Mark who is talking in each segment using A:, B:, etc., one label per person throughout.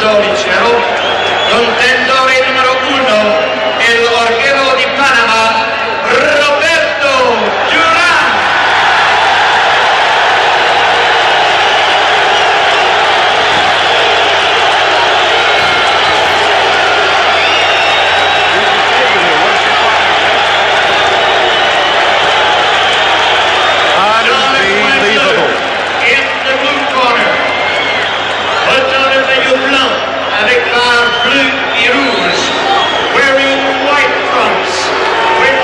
A: dodicero, contendore numero 1, el orguero di Panama, Roberto DURAN.
B: Unbelievable.
A: In the blue corner, porteur de maillot blanc avec barre bleue et rouge, wearing white trunks with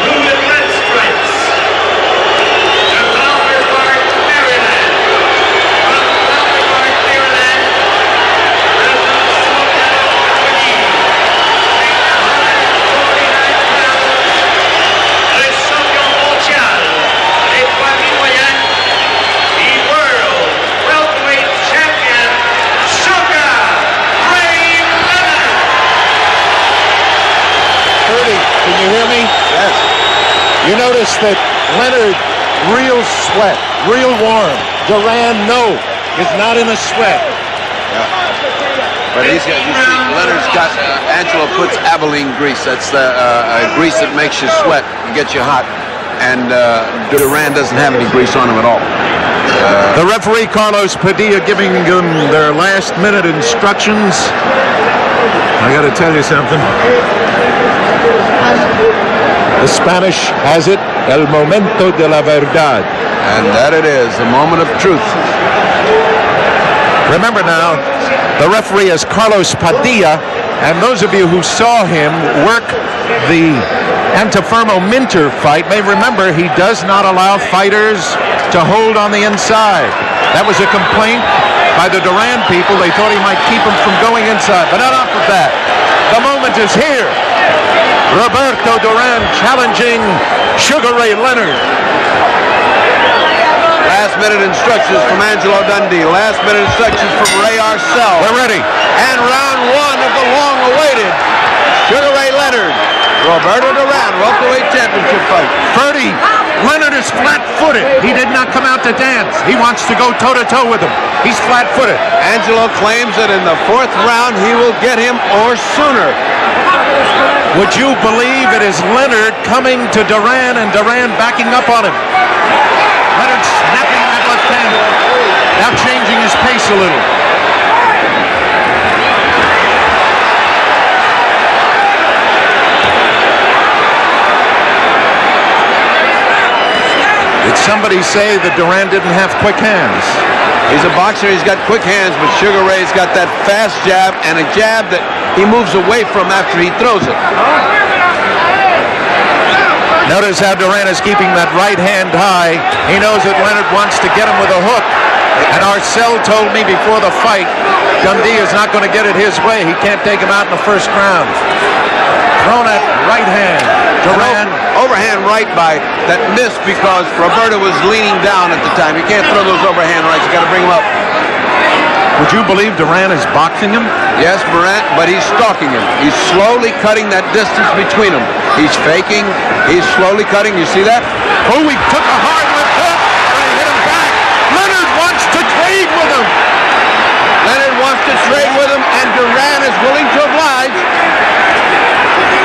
A: blue and red stripes. The Flower Park, Maryland. From Flower Park, Maryland, President Sultan Al-Qadim, weighing 149 pounds, le champion mondial des poids moyens, the world welterweight champion, Sugar Ray Leonard.
B: 30, can you hear me? Yes. You notice that Leonard, real sweat, real warm. Duran, no, is not in a sweat.
C: But he's got, you see, Leonard's got, Angelo puts Abilene grease. That's the grease that makes you sweat and gets you hot. And Duran doesn't have any grease on him at all.
B: The referee, Carlos Padilla, giving them their last-minute instructions. I got to tell you something. The Spanish has it, el momento de la verdad.
C: And that it is, the moment of truth.
B: Remember now, the referee is Carlos Padilla, and those of you who saw him work the Antifermo Minter fight may remember he does not allow fighters to hold on the inside. That was a complaint by the Duran people. They thought he might keep him from going inside, but enough of that. The moment is here. Roberto Duran challenging Sugar Ray Leonard.
C: Last-minute instructions from Angelo Dundee. Last-minute instructions from Ray Arcel.
B: We're ready.
C: And round one of the long-awaited Sugar Ray Leonard, Roberto Duran, welterweight championship fight.
B: 30. Leonard is flat-footed. He did not come out to dance. He wants to go toe-to-toe with him. He's flat-footed.
C: Angelo claims that in the fourth round he will get him or sooner.
B: Would you believe it is Leonard coming to Duran and Duran backing up on him? Leonard snapping that left hand. Now changing his pace a little. Did somebody say that Duran didn't have quick hands?
C: He's a boxer, he's got quick hands, but Sugar Ray's got that fast jab and a jab that he moves away from after he throws it.
B: Notice how Duran is keeping that right hand high. He knows that Leonard wants to get him with a hook. And Arcel told me before the fight, Dundee is not going to get it his way. He can't take him out in the first round. Thrown at right hand. Duran.
C: Overhand right by that missed because Roberto was leaning down at the time. You can't throw those overhand rights. You got to bring him up.
B: Would you believe Duran is boxing him?
C: Yes, Morant, but he's stalking him. He's slowly cutting that distance between them. He's faking. He's slowly cutting. You see that?
B: Oh, he took a hard left hook and he hit him back. Leonard wants to trade with him.
C: Leonard wants to trade with him, and Duran is willing to oblige.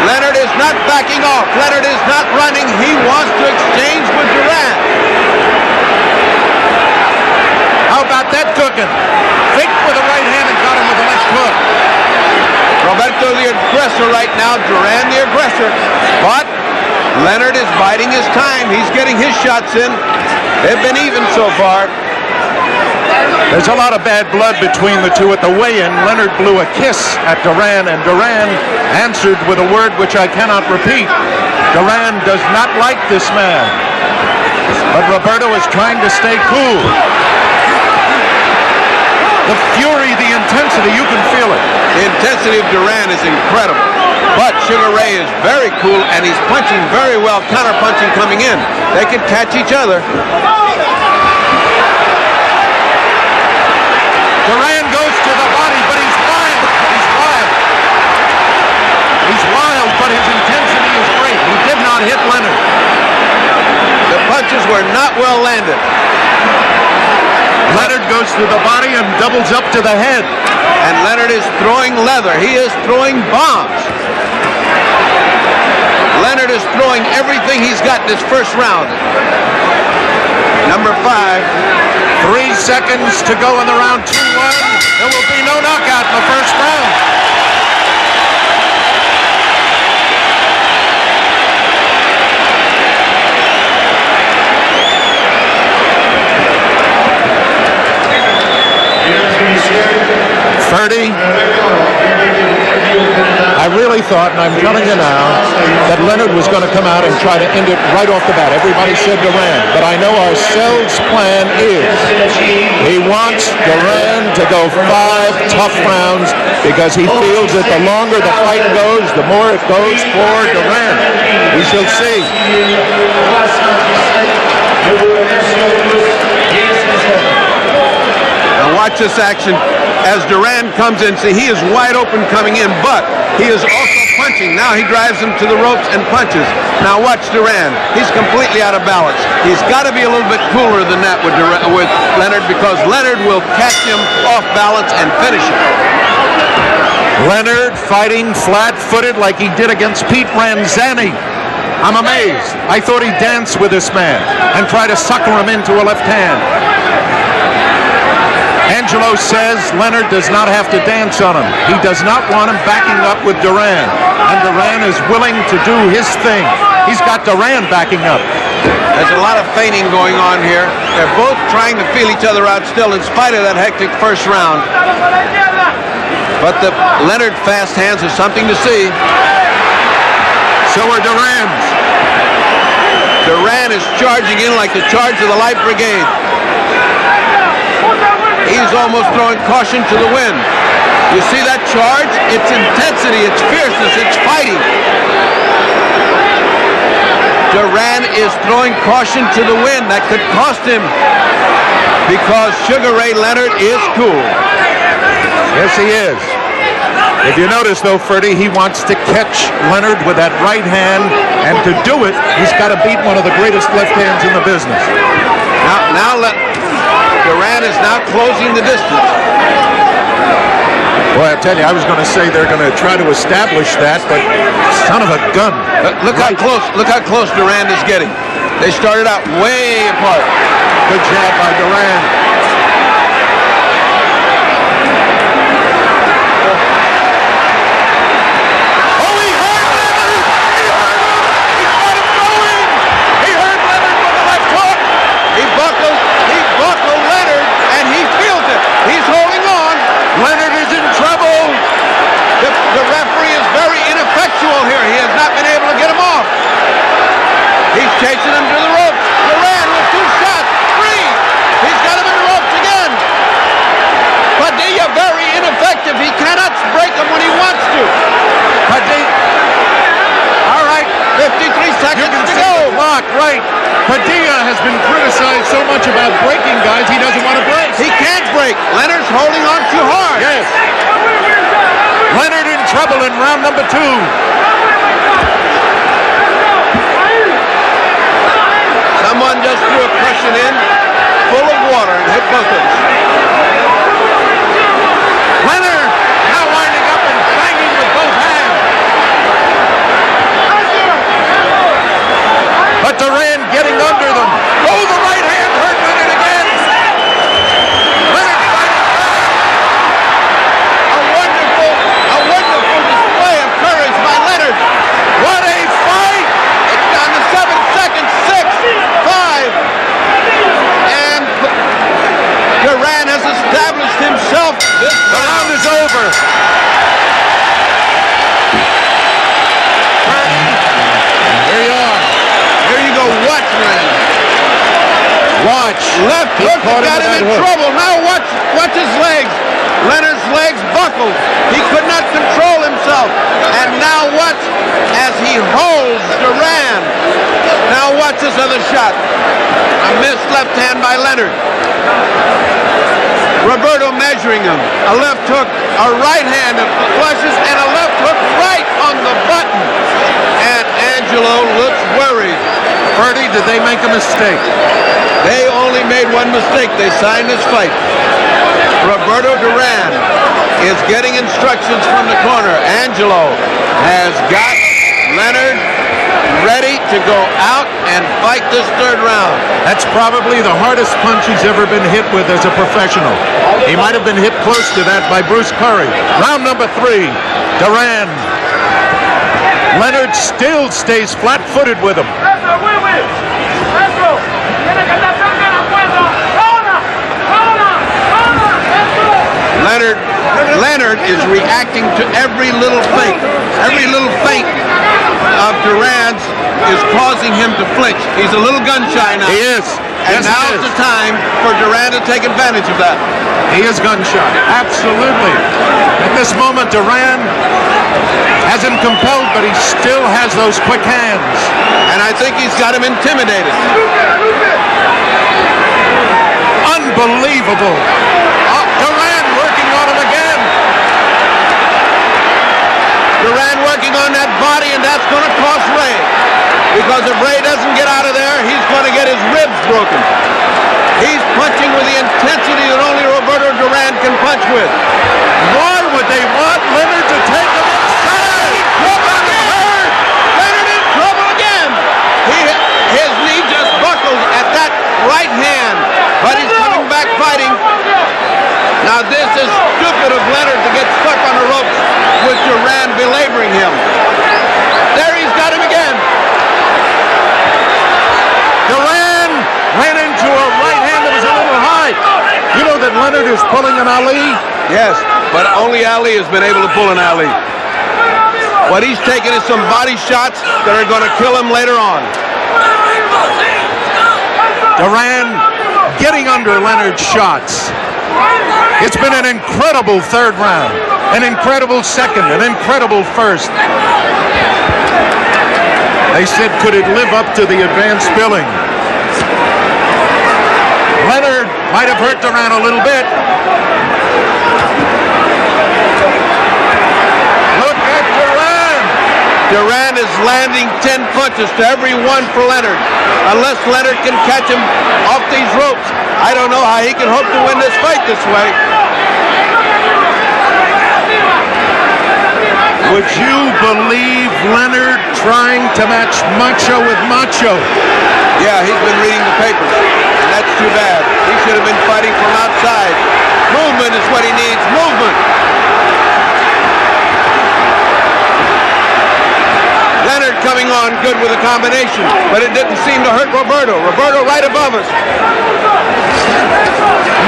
C: Leonard is not backing off. Leonard is not running. He wants to exchange with Duran.
B: How about that cooking? Faked with the right hand and got him with the left hook.
C: Roberto the aggressor right now, Duran the aggressor. But Leonard is biding his time. He's getting his shots in. They've been even so far.
B: There's a lot of bad blood between the two at the weigh-in. Leonard blew a kiss at Duran, and Duran answered with a word which I cannot repeat. Duran does not like this man. But Roberto is trying to stay cool. The fury, the intensity, you can feel it.
C: The intensity of Duran is incredible. But Sugar Ray is very cool, and he's punching very well, counter-punching coming in. They can catch each other.
B: Duran goes to the body, but he's wild. He's wild. He's wild, but his intensity is great. He did not hit Leonard.
C: The punches were not well landed.
B: Leonard goes strikes with the body and doubles up to the head.
C: And Leonard is throwing leather. He is throwing bombs. Leonard is throwing everything he's got in this first round. Number 5.
B: 3 seconds to go in the round. 2-1. There will be no knockout in the first round. Ferdy, I really thought, and I'm telling you now, that Leonard was going to come out and try to end it right off the bat. Everybody said Duran, but I know Arcel's plan is he wants Duran to go 5 tough rounds because he feels that the longer the fight goes, the more it goes for Duran. We shall see.
C: Now watch this action as Duran comes in. See, he is wide open coming in, but he is also punching. Now he drives him to the ropes and punches. Now watch Duran. He's completely out of balance. He's got to be a little bit cooler than that with Leonard, because Leonard will catch him off balance and finish him.
B: Leonard fighting flat-footed like he did against Pete Ranzani. I'm amazed. I thought he'd dance with this man and try to sucker him into a left hand. Angelo says Leonard does not have to dance on him. He does not want him backing up with Duran. And Duran is willing to do his thing. He's got Duran backing up.
C: There's a lot of feigning going on here. They're both trying to feel each other out still in spite of that hectic first round. But the Leonard fast hands are something to see.
B: So are Duran's.
C: Duran is charging in like the charge of the Light Brigade. He's almost throwing caution to the wind. You see that charge? It's intensity, it's fierceness, it's fighting. Duran is throwing caution to the wind. That could cost him, because Sugar Ray Leonard is cool.
B: Yes, he is. If you notice, though, Ferdy, he wants to catch Leonard with that right hand, and to do it, he's got to beat one of the greatest left hands in the business. Duran is now closing the distance. Boy, I tell you, I was going to say they're going to try to establish that, but son of a gun.
C: Look how close Duran is getting. They started out way apart.
B: Good job by Duran. Oh, he hurt Leonard! He hurt him! He got him going! He hurt Leonard with the left hook!
C: He buckled Leonard, and he feels it. He's holding on.
B: Leonard is in trouble.
C: The referee is very ineffectual here. He has not been able to get him off. He's chasing him to the ropes. Duran with 2 shots. 3. He's got him in the ropes again. Padilla very ineffective. He cannot break him when he wants to.
B: Padilla.
C: All right, 53 seconds to go.
B: Clock, right. Padilla has been criticized so much about breaking guys, he doesn't want to break.
C: He can't break. Leonard's holding on too hard.
B: Yes. Leonard in trouble in round number 2.
C: Someone just threw a cushion in full of water and hit both of us.
B: Leonard now winding up and banging with both hands. But Duran getting under them. Oh, the right hand hurt Leonard again. Leonard fighting back.
C: A wonderful display of courage by Leonard.
B: What a fight!
C: It's down to 7 seconds. 6, 5, and Duran has established himself.
B: The round is over. Here you are.
C: Here you go. Watch, man.
B: Watch.
C: Left
B: He
C: hook
B: caught him
C: got
B: with
C: him
B: that
C: in
B: hook.
C: trouble. Now watch his legs. Leonard's legs buckled. He could not control himself. And now watch as he holds Duran. Now watch this other shot. A missed left hand by Leonard. Roberto measuring him. A left hook, a right hand flushes, and a left hook right on the button. And Angelo looks worried.
B: Ferdy, did they make a mistake?
C: They only made one mistake. They signed this fight. Roberto Duran is getting instructions from the corner. Angelo has got Leonard ready to go out and fight this third round.
B: That's probably the hardest punch he's ever been hit with as a professional. He might have been hit close to that by Bruce Curry. Round number 3, Duran. Leonard still stays flat-footed with him.
C: Leonard is reacting to every little feint. Every little feint of Duran's is causing him to flinch. He's a little gun-shy now.
B: He is.
C: And
B: Yes,
C: now's the time for Duran to take advantage of that.
B: He is gun-shy. Absolutely. At this moment, Duran has him compelled, but he still has those quick hands.
C: And I think he's got him intimidated.
B: Unbelievable. Duran working on him again.
C: Duran working on that body, and that's going to cost Ray. Because if Ray doesn't get out of there, he's going to get his ribs broken. He's punching with the intensity that only Roberto Duran can punch with.
B: Why would they want Leonard to take him inside?
C: Leonard in trouble again. His knee just buckled at that right hand, but he's coming back fighting. Now this is stupid of Leonard to get stuck on the ropes with Duran belaboring him. There he's got him again.
B: Duran ran into a right hand that was a little high. You know that Leonard is pulling an Ali?
C: Yes, but only Ali has been able to pull an Ali. What he's taking is some body shots that are going to kill him later on.
B: Duran getting under Leonard's shots. It's been an incredible third round, an incredible second, an incredible first. They said, could it live up to the advanced billing? Leonard might have hurt Duran a little bit. Look at Duran.
C: Duran is landing 10 punches to every one for Leonard. Unless Leonard can catch him off these ropes, I don't know how he can hope to win this fight this way.
B: Would you believe Leonard trying to match Macho with Macho?
C: Yeah, he's been reading the papers, and that's too bad. He should have been fighting from outside. Movement is what he needs, movement. Leonard coming on good with a combination, but it didn't seem to hurt Roberto. Roberto right above us.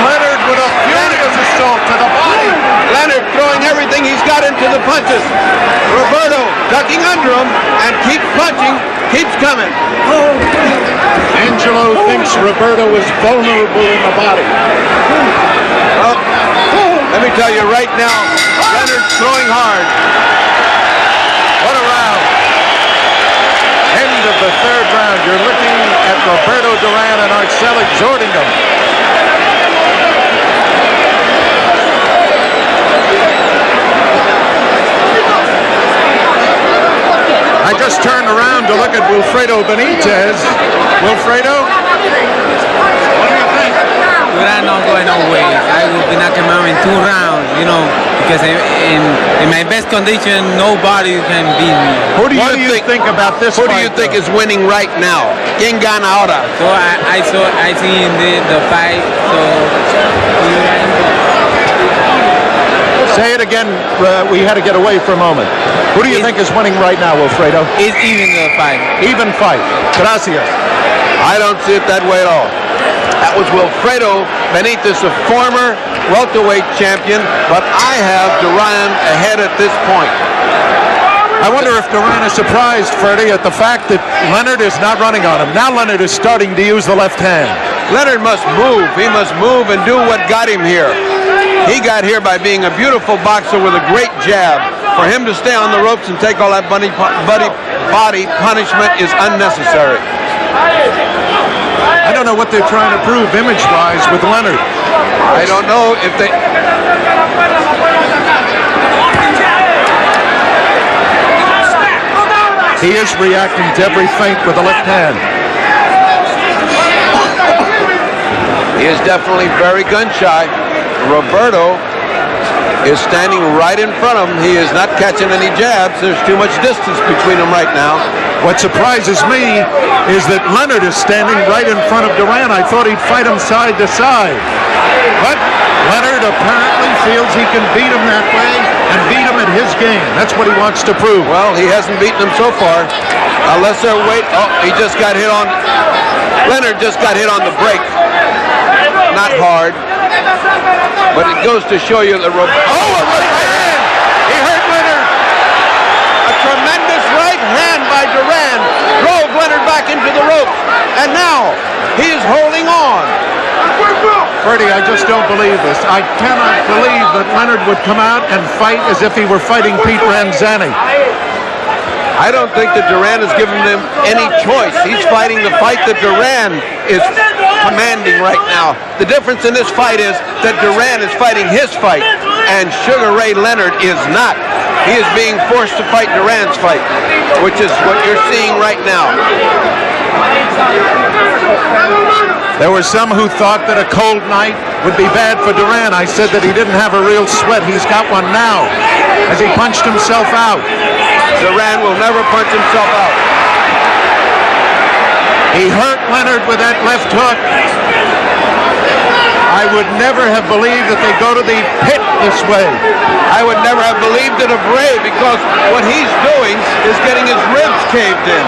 B: Leonard with a furious assault to the body.
C: Leonard throwing everything he's got into the punches. Roberto ducking under him and keeps punching, keeps coming.
B: Angelo thinks Roberto is vulnerable in the body.
C: Well, let me tell you right now, Leonard's throwing hard.
B: What a round. End of the third round. You're looking at Roberto Duran and Arcel exhorting him. I just turned around to look at Wilfredo Benitez. Wilfredo, what do you think?
D: Duran not going nowhere. I will be knocking him out in 2 rounds, you know, because in my best condition, nobody can beat me.
B: Who do you think about this
C: Who do
B: fight,
C: you think
B: though?
C: is winning right now? ¿Quién gana ahora?
D: So I seen the fight, so
B: Say it again. We had to get away for a moment. Who do you think is winning right now, Wilfredo?
D: it's even the fight.
B: Even fight. Gracias.
C: I don't see it that way at all. That was Wilfredo Benitez, a former welterweight champion, but I have Duran ahead at this point.
B: I wonder if Duran is surprised, Freddie, at the fact that Leonard is not running on him. Now Leonard is starting to use the left hand.
C: Leonard must move. He must move and do what got him here. He got here by being a beautiful boxer with a great jab. For him to stay on the ropes and take all that body punishment is unnecessary.
B: I don't know what they're trying to prove image-wise with Leonard.
C: I don't know if they...
B: He is reacting to every feint with the left hand.
C: He is definitely very gun-shy. Roberto is standing right in front of him. He is not catching any jabs. There's too much distance between them right now.
B: What surprises me is that Leonard is standing right in front of Duran. I thought he'd fight him side to side. But Leonard apparently feels he can beat him that way and beat him at his game. That's what he wants to prove.
C: Well, he hasn't beaten him so far. Unless they're waiting. Oh, he just got hit on. Leonard just got hit on the break. Not hard. But it goes to show you that
B: Oh, a right hand! He hurt Leonard!
C: a tremendous right hand by Duran drove Leonard back into the ropes. And now he is holding on.
B: Bertie, I just don't believe this. I cannot believe that Leonard would come out and fight as if he were fighting Pete Ranzani.
C: I don't think that Duran has given him any choice. He's fighting the fight that Duran is commanding right now. The difference in this fight is that Duran is fighting his fight, and Sugar Ray Leonard is not. He is being forced to fight Duran's fight, which is what you're seeing right now.
B: There were some who thought that a cold night would be bad for Duran. I said that he didn't have a real sweat. He's got one now as he punched himself out.
C: Duran will never punch himself out.
B: He hurt Leonard with that left hook. I would never have believed that they go to the pit this way.
C: I would never have believed it of Ray, because what he's doing is getting his ribs caved in.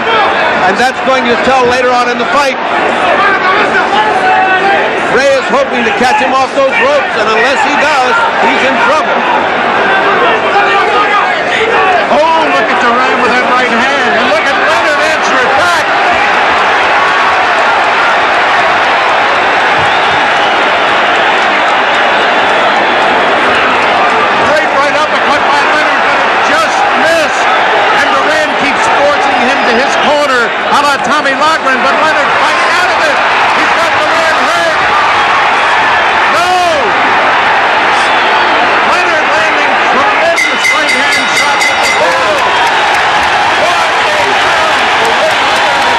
C: And that's going to tell later on in the fight. Ray is hoping to catch him off those ropes, and unless he does, he's in trouble.
B: Oh, look at Duran with that right hand. And look at Leonard answer it back. Great right uppercut by Leonard, but it just missed. And Duran keeps forcing him to his corner a la Tommy Loughran, but Leonard fighting out of it. He's got Duran hurt. No! Leonard landing tremendous right hand shots at the ball. What a round for Ray Leonard.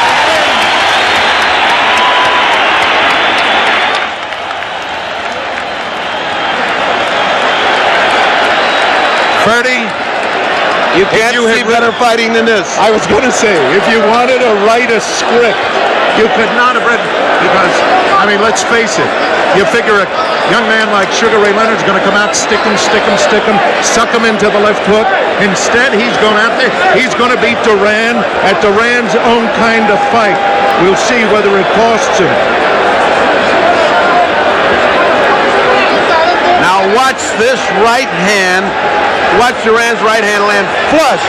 B: Ferdy,
C: You can't see better fighting than this.
B: I was going to say, if you wanted to write a script, you could not have written, because, I mean, let's face it, you figure a young man like Sugar Ray Leonard's going to come out, stick him, suck him into the left hook. Instead, he's going out there, he's going to beat Duran at Duran's own kind of fight. We'll see whether it costs him.
C: Now watch this right hand. Watch Duran's right hand land flush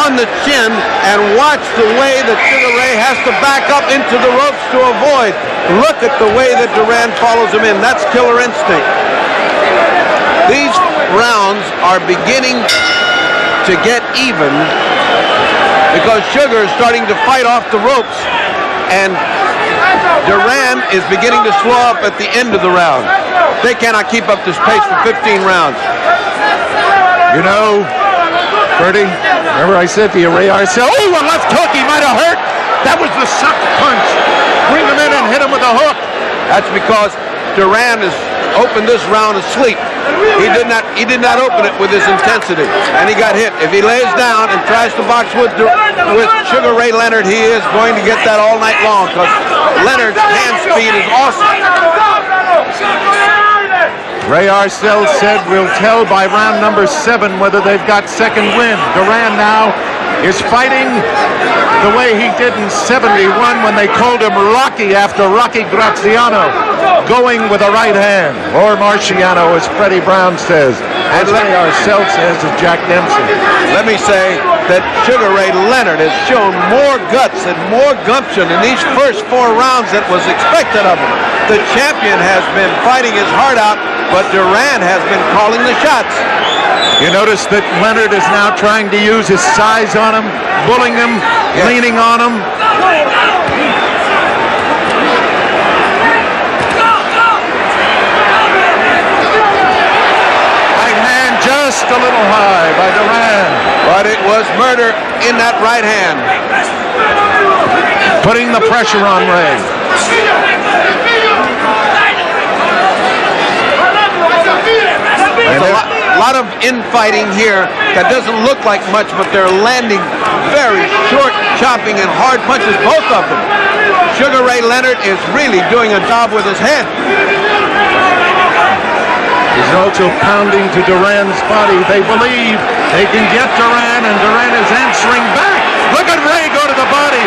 C: on the chin, and watch the way that Sugar Ray has to back up into the ropes to avoid. Look at the way that Duran follows him in. That's killer instinct. These rounds are beginning to get even because Sugar is starting to fight off the ropes, and Duran is beginning to slow up at the end of the round. They cannot keep up this pace for 15 rounds.
B: You know, Bertie, remember I said to you, Ray Arcel, oh, a left hook, he might have hurt. That was the suck punch. Bring him in and hit him with a hook.
C: That's because Duran has opened this round asleep. He did not open it with his intensity, and he got hit. If he lays down and tries to box with Sugar Ray Leonard, he is going to get that all night long, because Leonard's hand speed is awesome.
B: Ray Arcel said we'll tell by round number 7 whether they've got second wind. Duran now is fighting the way he did in 71 when they called him Rocky after Rocky Graziano, going with a right hand, or Marciano, as Freddie Brown says, as Ray Arcel says, as Jack Dempsey.
C: Let me say that Sugar Ray Leonard has shown more guts and more gumption in these first 4 rounds than was expected of him. The champion has been fighting his heart out, but Duran has been calling the shots.
B: You notice that Leonard is now trying to use his size on him, bullying him, leaning on him. Right hand just a little high by Duran.
C: But it was murder in that right hand.
B: Putting the pressure on Ray.
C: infighting here that doesn't look like much, but they're landing very short, chopping, and hard punches, both of them. Sugar Ray Leonard is really doing a job with his head.
B: He's also pounding to Duran's body. They believe they can get Duran, and Duran is answering back. Look at Ray go to the body.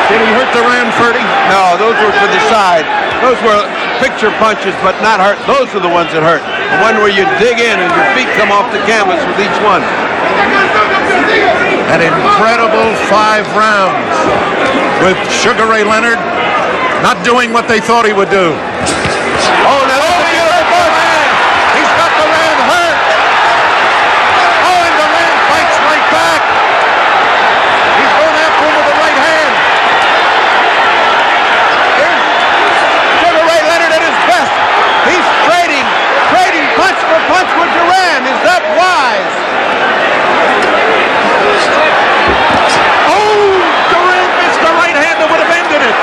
B: Did he hurt Duran, Ferdy?
C: No, those were to the side. Those were picture punches, but not hurt. Those are the ones that hurt. The one where you dig in and your feet come off the canvas with each one.
B: An incredible 5 rounds with Sugar Ray Leonard not doing what they thought he would do.
C: Oh, now that's a beautiful man.
B: He's got Duran hurt. Oh, and Duran fights right back. He's going after him with the right hand.
C: Here's Sugar Ray Leonard at his best. He's trading punch for punch with Duran. Is that wise?
B: Oh, Duran missed the right hand that would have ended it.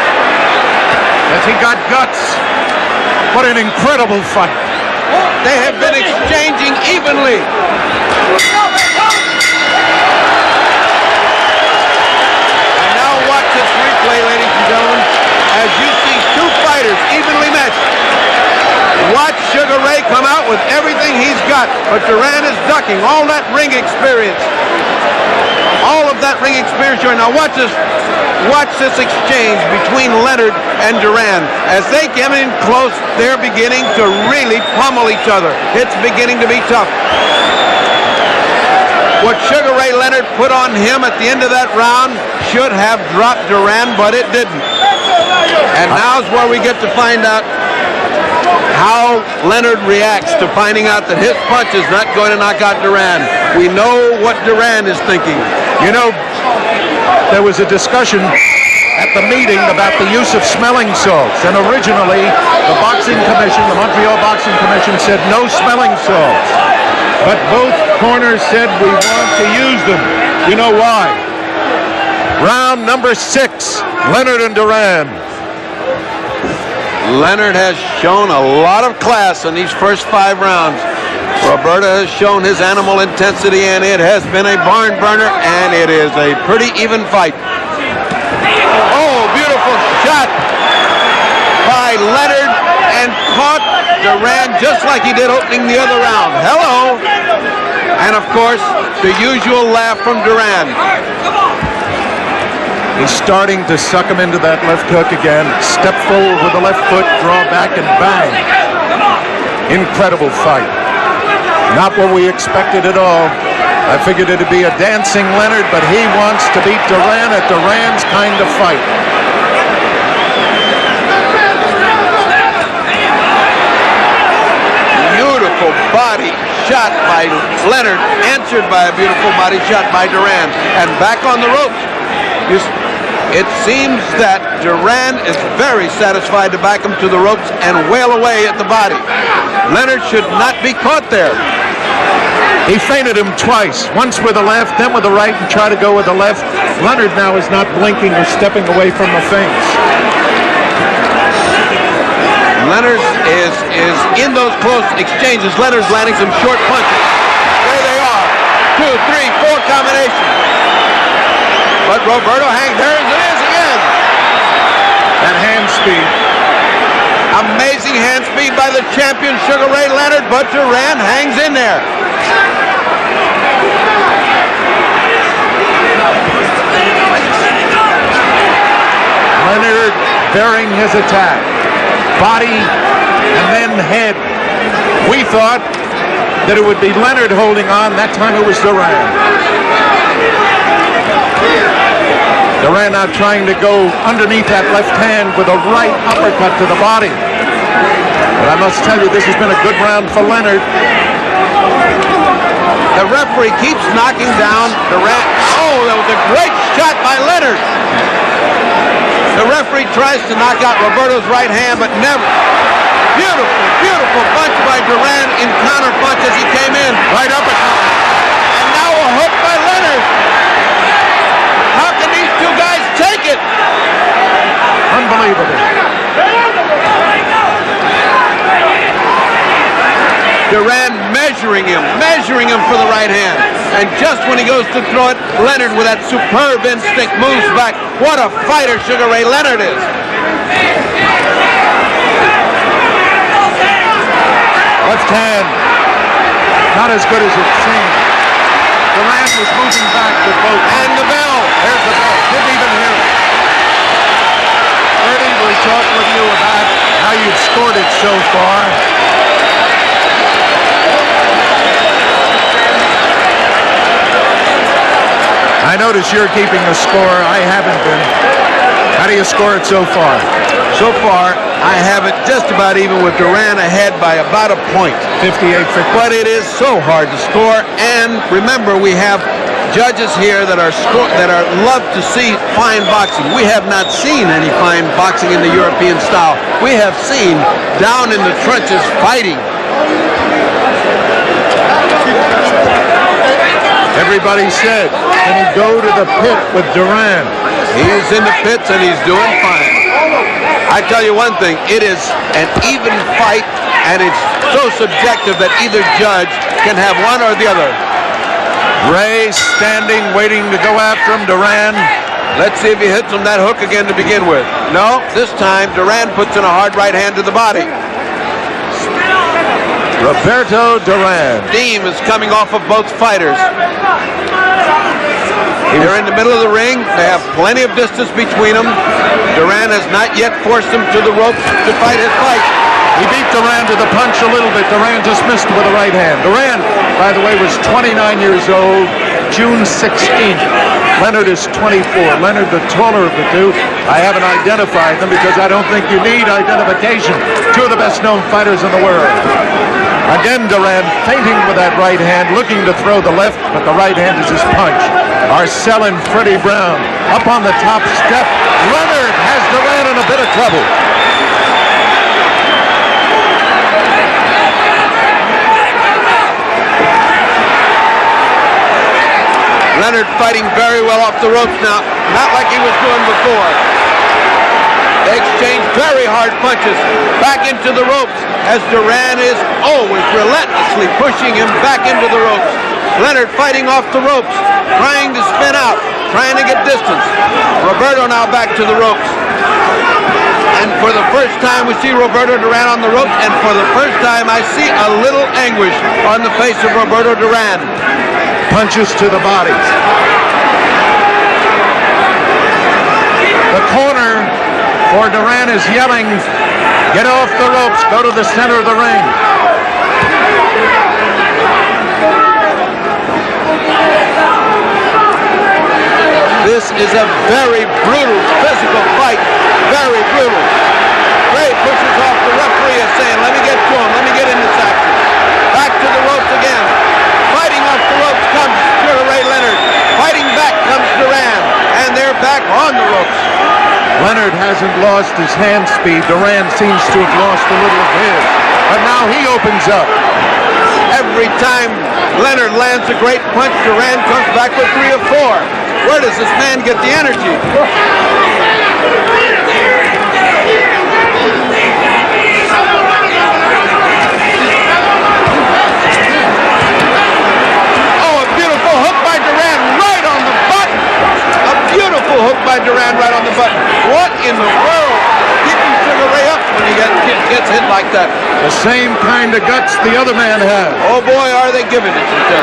B: As he got guts. What an incredible fight.
C: They have been exchanging evenly. And now watch this replay, ladies and gentlemen, as you see 2 fighters evenly matched. Watch Sugar Ray come out with everything he's got, but Duran is ducking all that ring experience. All of that ring experience. Now watch this exchange between Leonard and Duran. As they get in close, they're beginning to really pummel each other. It's beginning to be tough. What Sugar Ray Leonard put on him at the end of that round should have dropped Duran, but it didn't. And now's where we get to find out how Leonard reacts to finding out that his punch is not going to knock out Duran. We know what Duran is thinking.
B: You know, there was a discussion at the meeting about the use of smelling salts, and originally the boxing commission, the Montreal Boxing Commission, said no smelling salts, but both corners said we want to use them. You know why? Round number 6, Leonard and Duran.
C: Leonard has shown a lot of class in these first 5 rounds. Roberto has shown his animal intensity, and it has been a barn burner, and it is a pretty even fight. Oh, beautiful shot by Leonard, and caught Duran just like he did opening the other round. Hello. And of course, the usual laugh from Duran.
B: He's starting to suck him into that left hook again. Step forward with the left foot, draw back, and bang. Incredible fight. Not what we expected at all. I figured it'd be a dancing Leonard, but he wants to beat Duran at Duran's kind of fight.
C: Beautiful body shot by Leonard, answered by a beautiful body shot by Duran. And back on the ropes. It seems that Duran is very satisfied to back him to the ropes and wail away at the body. Leonard should not be caught there.
B: He feinted him twice, once with the left, then with the right, and tried to go with the left. Leonard now is not blinking or stepping away from the feints.
C: Leonard is in those close exchanges. Leonard's landing some short punches. There they are. 2, 3, 4 combinations. But Roberto hangs. There it is again.
B: That hand speed.
C: Amazing hand speed by the champion Sugar Ray Leonard, but Duran hangs in there.
B: Leonard bearing his attack. Body and then head. We thought that it would be Leonard holding on. That time it was Duran. Duran now trying to go underneath that left hand with a right uppercut to the body. But I must tell you, this has been a good round for Leonard.
C: The referee keeps knocking down Duran. Oh, that was a great shot by Leonard. The referee tries to knock out Roberto's right hand, but never. Beautiful, beautiful punch by Duran in counter punch as he came in.
B: Right uppercut.
C: And now a hook by Leonard. How can these 2 guys take it?
B: Unbelievable.
C: Duran measured measuring him for the right hand. And just when he goes to throw it, Leonard, with that superb instinct, moves back. What a fighter Sugar Ray Leonard is.
B: Left hand, not as good as it seemed. Duran was moving back with both.
C: And the bell.
B: There's the bell. Didn't even hear it. Ernie, we talked with you about how you've scored it so far. I notice you're keeping the score. I haven't been. How do you score it so far?
C: So far, I have it just about even with Duran ahead by about a point.
B: 58-50.
C: But it is so hard to score. And remember, we have judges here that are love to see fine boxing. We have not seen any fine boxing in the European style. We have seen down in the trenches fighting.
B: Everybody said, can he go to the pit with Duran?
C: He is in the pits and he's doing fine. I tell you one thing, it is an even fight, and it's so subjective that either judge can have one or the other.
B: Ray standing, waiting to go after him. Duran.
C: Let's see if he hits him that hook again to begin with. No, this time Duran puts in a hard right hand to the body.
B: Roberto Duran.
C: Steam is coming off of both fighters. They're in the middle of the ring. They have plenty of distance between them. Duran has not yet forced him to the ropes to fight his fight.
B: He beat Duran to the punch a little bit. Duran just missed with the right hand. Duran, by the way, was 29 years old, June 16th. Leonard is 24. Leonard, the taller of the two. I haven't identified them because I don't think you need identification. Two of the best-known fighters in the world. Again, Duran feinting with that right hand, looking to throw the left, but the right hand is his punch. Arcel and Freddie Brown up on the top step. Leonard has Duran in a bit of trouble.
C: Leonard fighting very well off the ropes now, not like he was doing before. They exchange very hard punches back into the ropes as Duran is always relentlessly pushing him back into the ropes. Leonard fighting off the ropes, trying to spin out, trying to get distance. Roberto now back to the ropes. And for the first time we see Roberto Duran on the ropes, and for the first time I see a little anguish on the face of Roberto Duran.
B: Punches to the body. The corner for Duran is yelling, get off the ropes, go to the center of the ring.
C: This is a very brutal physical fight, very brutal. Ray pushes off the referee and saying, let me get to him, let me get in this action. Back to the ropes again. Fighting off the ropes comes Sugar Ray Leonard. Fighting back comes Duran, and they're back on the ropes.
B: Leonard hasn't lost his hand speed. Duran seems to have lost a little of his. But now he opens up.
C: Every time Leonard lands a great punch, Duran comes back with 3 or 4. Where does this man get the energy? Hook by Duran right on the button. What in the world? Keeping Sugar Ray up when he gets hit like that.
B: The same kind of guts the other man has.
C: Oh boy, are they giving it to him.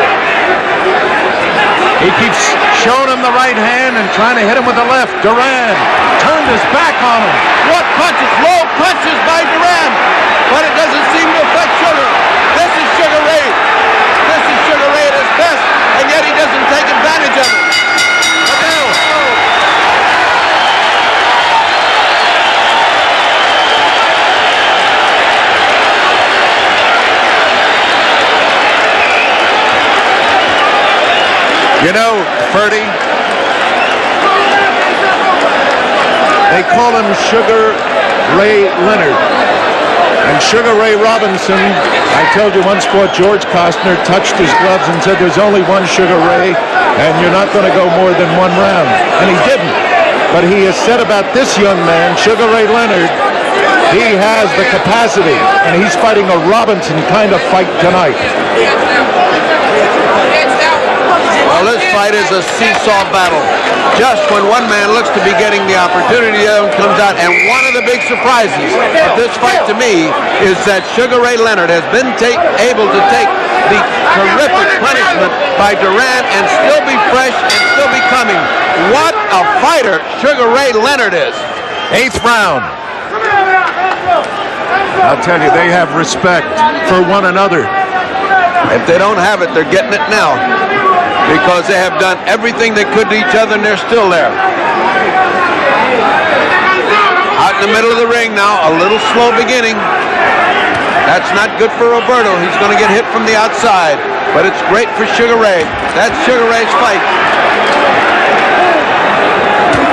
B: He keeps showing him the right hand and trying to hit him with the left. Duran turned his back on him.
C: What punches? Low punches by Duran. But it doesn't seem to affect Sugar. This is Sugar Ray. This is Sugar Ray at his best, and yet he doesn't take advantage of it.
B: You know, Ferdy, they call him Sugar Ray Leonard. And Sugar Ray Robinson, I told you once, fought George Costner, touched his gloves and said there's only one Sugar Ray and you're not going to go more than 1 round. And he didn't. But he has said about this young man, Sugar Ray Leonard, he has the capacity and he's fighting a Robinson kind of fight tonight.
C: Well, this fight is a seesaw battle. Just when one man looks to be getting the opportunity, the other one comes out. And one of the big surprises of this fight to me is that Sugar Ray Leonard has been able to take the terrific punishment by Duran and still be fresh and still be coming. What a fighter Sugar Ray Leonard is.
B: 8th round. I'll tell you, they have respect for one another.
C: If they don't have it, they're getting it now, because they have done everything they could to each other, and they're still there. Out in the middle of the ring now, a little slow beginning. That's not good for Roberto. He's going to get hit from the outside, but it's great for Sugar Ray. That's Sugar Ray's fight.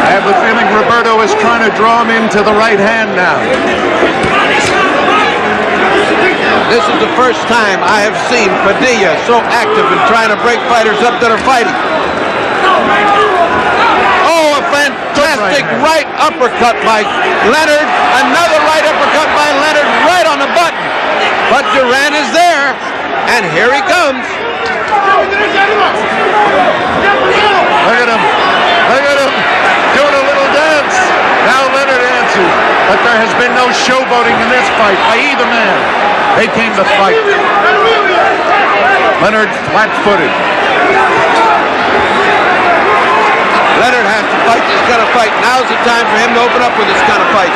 B: I have the feeling Roberto is trying to draw him into the right hand now.
C: This is the first time I have seen Padilla so active in trying to break fighters up that are fighting. Oh, a fantastic right uppercut by Leonard. Another right uppercut by Leonard right on the button. But Duran is there, and here he comes.
B: Look at him. Look at him. Doing a little dance. Now Leonard answers. But there has been no showboating in this fight by either man. They came to fight. Leonard flat-footed.
C: Leonard has to fight this kind of fight. Now's the time for him to open up with this kind of fight.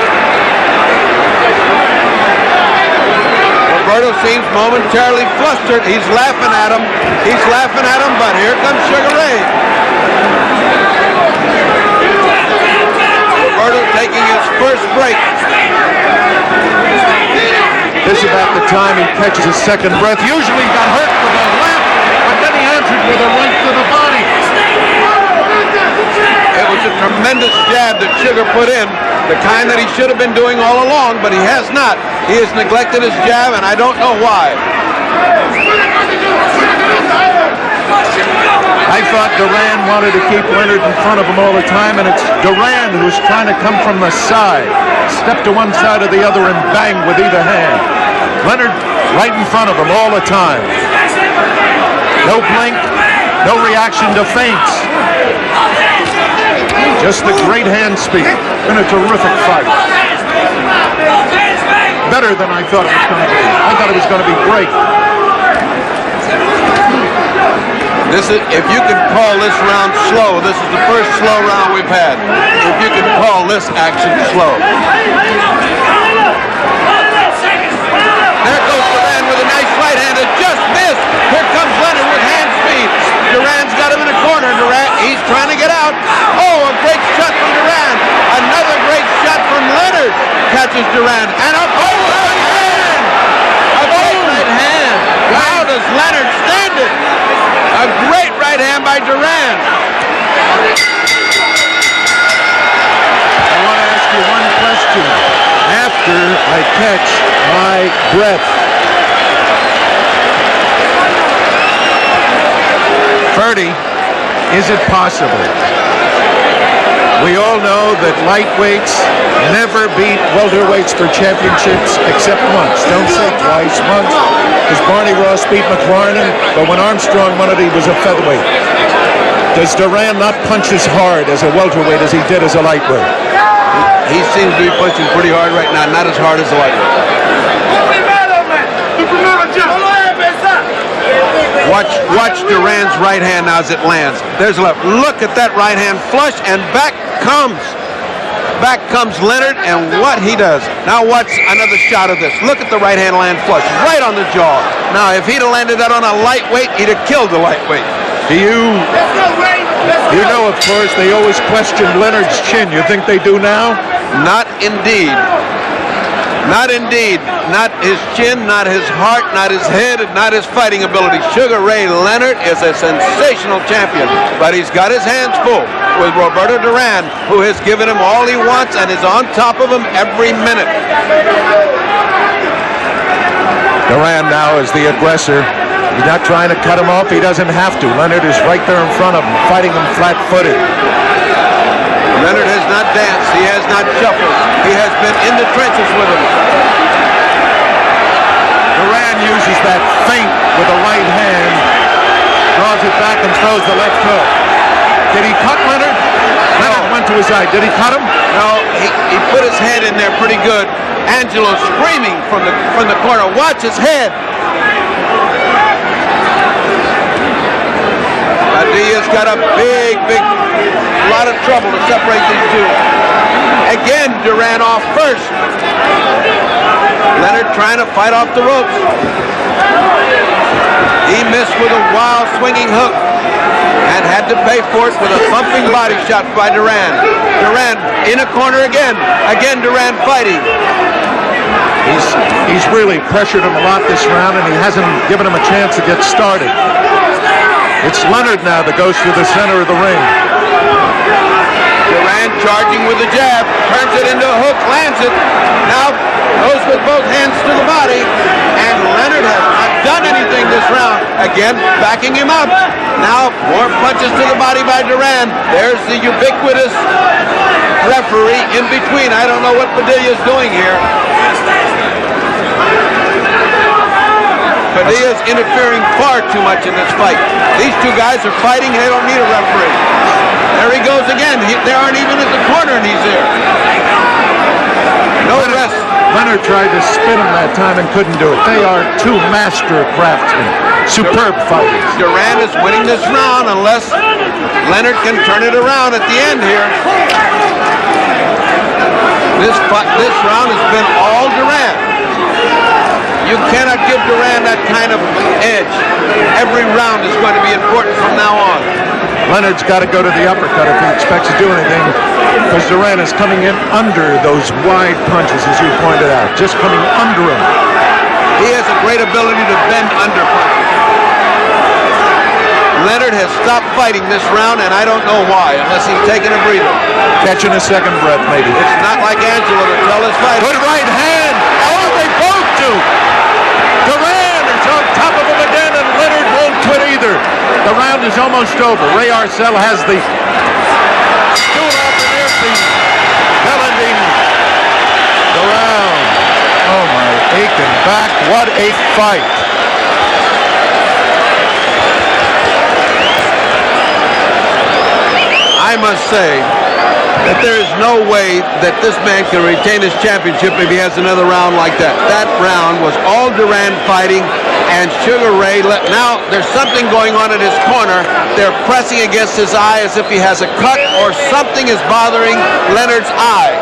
C: Roberto seems momentarily flustered. He's laughing at him. He's laughing at him, but here comes Sugar Ray. Roberto taking his first break.
B: This is about the time he catches his second breath. Usually he got hurt with a left, but then he answered with a right to the body.
C: It was a tremendous jab that Sugar put in, the kind that he should have been doing all along, but he has not. He has neglected his jab, and I don't know why.
B: I thought Duran wanted to keep Leonard in front of him all the time, and it's Duran who's trying to come from the side. Step to one side or the other and bang with either hand. Leonard right in front of him all the time. No blink, no reaction to feints. Just the great hand speed. Been a terrific fight. Better than I thought it was going to be. I thought it was going to be great.
C: This is, if you can call this round slow, this is the first slow round we've had. If you can call this action slow. There goes Duran with a nice right hand that just missed. Here comes Leonard with hand speed. Duran's got him in the corner. Duran, he's trying to get out. Oh, a great shot from Duran. Another great shot from Leonard. Catches Duran. And a right hand. A great right hand. How does Leonard stand it? A great right hand by Duran.
B: I want to ask you one question. After I catch my breath, Ferdy, is it possible? We all know that lightweights never beat welterweights for championships except once. Don't say twice, once. Because Barney Ross beat McLaren, but when Armstrong won it, he was a featherweight. Does Duran not punch as hard as a welterweight as he did as a lightweight?
C: He seems to be punching pretty hard right now, not as hard as the lightweight. Watch Duran's right hand now as it lands. There's a left. Look at that right hand flush, and back comes Leonard, and what he does. Now watch another shot of this. Look at the right hand land flush, right on the jaw. Now if he'd have landed that on a lightweight, he'd have killed the lightweight.
B: You know, of course, they always question Leonard's chin. You think they do now?
C: Not indeed. Not indeed. Not his chin, not his heart, not his head, not his fighting ability. Sugar Ray Leonard is a sensational champion, but he's got his hands full with Roberto Duran, who has given him all he wants and is on top of him every minute.
B: Duran now is the aggressor. He's not trying to cut him off. He doesn't have to. Leonard is right there in front of him, fighting him flat-footed.
C: Leonard has not danced. He has not shuffled. He has been in the trenches with him.
B: Duran uses that feint with the right hand, his eye. Did he cut him?
C: No, he put his head in there pretty good. Angelo screaming from the corner. Watch his head. Padilla's got a big lot of trouble to separate these two. Again, Duran off first. Leonard trying to fight off the ropes. He missed with a wild swinging hook and had to pay for it with a thumping body shot by Duran. Duran in a corner again. Again, Duran fighting.
B: He's really pressured him a lot this round, and he hasn't given him a chance to get started. It's Leonard now that goes to the center of the ring.
C: Duran charging with a jab, turns it into a hook, lands it. Now goes with both hands to the body, and Leonard has not done anything this round. Again, backing him up. Now more punches to the body by Duran. There's the ubiquitous referee in between. I don't know what Padilla's doing here. Padilla's interfering far too much in this fight. These two guys are fighting. They don't need a referee. There he goes again. They aren't even at the corner, and he's there. No rest.
B: Leonard tried to spin him that time and couldn't do it. They are two master craftsmen. Superb fighters.
C: Duran is winning this round unless Leonard can turn it around at the end here. This round has been all Duran. You cannot give Duran that kind of edge. Every round is going to be important from now on.
B: Leonard's got to go to the uppercut if he expects to do anything, because Duran is coming in under those wide punches, as you pointed out, just coming under him.
C: He has a great ability to bend under punches. Leonard has stopped fighting this round, and I don't know why, unless he's taking a breather.
B: Catching a second breath, maybe.
C: It's not like Angelo to tell his fight.
B: Good right hand. Oh, they both do. Duran is on top of him again, and Leonard won't quit either. The round is almost over. Ray Arcel has the stool off the empty, bell-ending the round. Oh, my aching back. What a fight.
C: I must say that there is no way that this man can retain his championship if he has another round like that. That round was all Duran fighting, and Sugar Ray now there's something going on in his corner. They're pressing against his eye as if he has a cut or something is bothering Leonard's eye.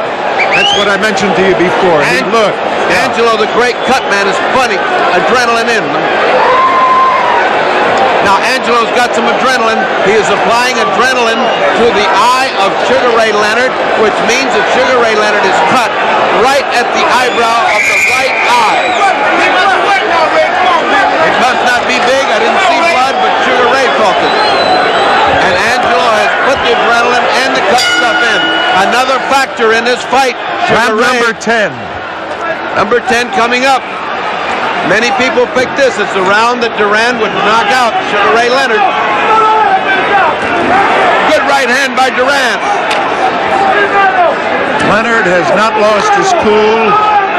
B: That's what I mentioned to you before.
C: And
B: look,
C: Angelo, the great cut man, is putting adrenaline in. Now Angelo's got some adrenaline. He is applying adrenaline to the eye of Sugar Ray Leonard, which means that Sugar Ray Leonard is cut right at the eyebrow of the right eye. It must not be big. I didn't see blood, but Sugar Ray felt it. And Angelo has put the adrenaline and the cut stuff in. Another factor in this fight.
B: round number 10.
C: Number 10 coming up. Many people picked this as the round that Duran would knock out Sugar Ray Leonard. Good right hand by Duran.
B: Leonard has not lost his cool,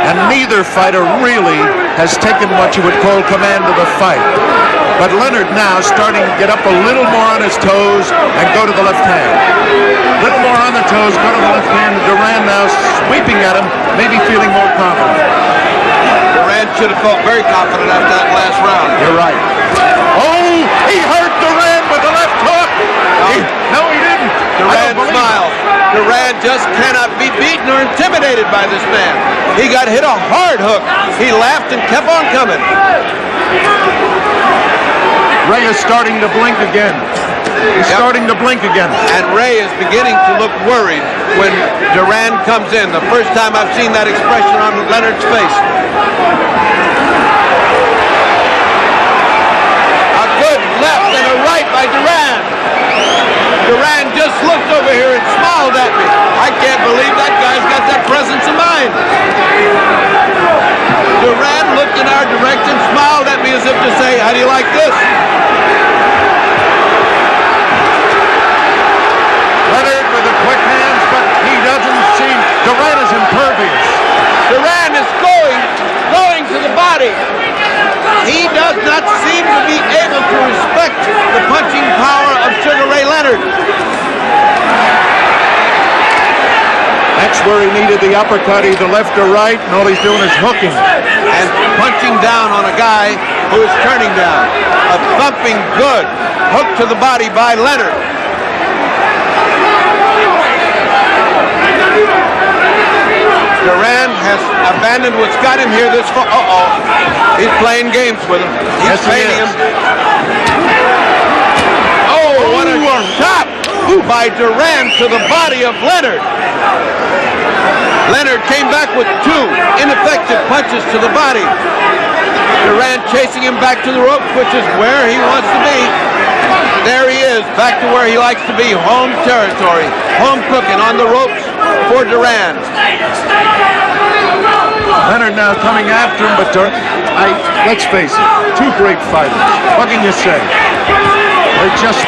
B: and neither fighter really has taken what you would call command of the fight. But Leonard now starting to get up a little more on his toes and go to the left hand. A little more on the toes, go to the left hand. Duran now sweeping at him, maybe feeling more confident.
C: Duran should have felt very confident after that last round.
B: You're right. Oh, he hurt Duran with the left hook. No, he didn't.
C: Duran smiled. Duran just cannot be beaten or intimidated by this man. He got hit a hard hook. He laughed and kept on coming.
B: Ray is starting to blink again. He's starting to blink again.
C: And Ray is beginning to look worried when Duran comes in. The first time I've seen that expression on Leonard's face. A good left and a right by Duran. Duran just looked over here and smiled at me. I can't believe that guy's got that presence of mind. Duran looked in our direction, smiled at me as if to say, how do you like this?
B: Leonard with the quick hands, but he doesn't seem. Duran is impervious.
C: Duran is going to the body. He does not seem to be able to respect the punching power of Sugar Ray Leonard.
B: where he needed the uppercut, either left or right, and all he's doing is hooking.
C: And punching down on a guy who is turning down. A thumping good hook to the body by Leonard. Duran has abandoned what's got him here this far. Uh-oh. He's playing games with him. He's fading him. Oh, what a shot by Duran to the body of Leonard. Leonard came back with two ineffective punches to the body. Duran chasing him back to the ropes, which is where he wants to be. There he is, back to where he likes to be, home territory. Home cooking on the ropes for Duran.
B: Leonard now coming after him, but let's face it, two great fighters. What can you say?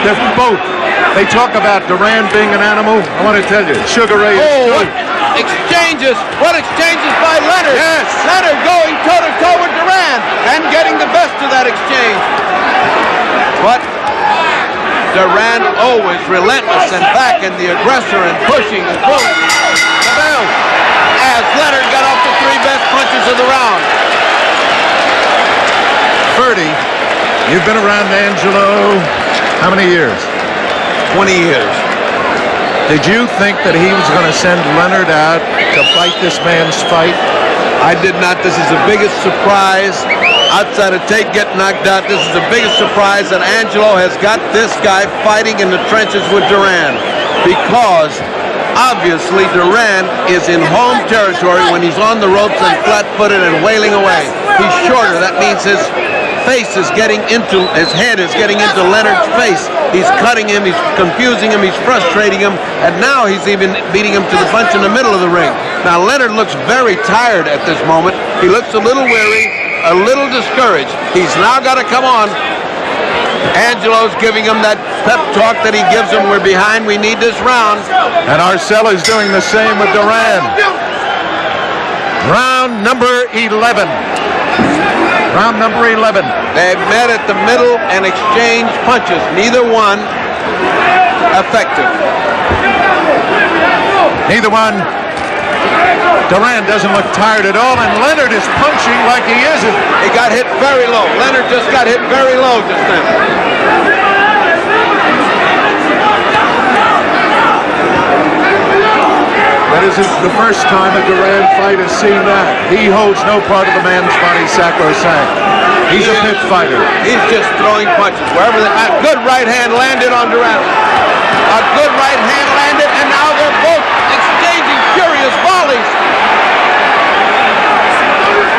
B: They're both. They talk about Duran being an animal. I want to tell you, Sugar Ray is
C: what exchanges by Leonard.
B: Yes.
C: Leonard going toe-to-toe with Duran and getting the best of that exchange. But Duran always relentless and back in the aggressor and pushing and pulling. As Leonard got off the three best punches of the round.
B: Ferdy, you've been around Angelo how many years?
C: 20 years.
B: Did you think that he was going to send Leonard out to fight this man's fight?
C: I did not. This is the biggest surprise. Outside of Tate getting knocked out, this is the biggest surprise that Angelo has got this guy fighting in the trenches with Duran. Because obviously Duran is in home territory when he's on the ropes and flat-footed and wailing away. He's shorter. That means his face is getting into, his head is getting into Leonard's face. He's cutting him, he's confusing him, he's frustrating him, and now he's even beating him to the punch in the middle of the ring. Now Leonard looks very tired at this moment. He looks a little weary, a little discouraged. He's now got to come on. Angelo's giving him that pep talk that he gives him. We're behind, we need this round.
B: And Arcel is doing the same with Duran. Round number 11. Round number 11.
C: They've met at the middle and exchanged punches. Neither one effective.
B: Neither one. Duran doesn't look tired at all, and Leonard is punching like he isn't.
C: He got hit very low. Leonard just got hit very low just then.
B: That isn't the first time a Duran fight has seen that. He holds no part of the man's body sacrosanct. He's a pit fighter.
C: He's just throwing punches wherever. A good right hand landed on Duran. A good right hand landed, and now they're both exchanging furious volleys.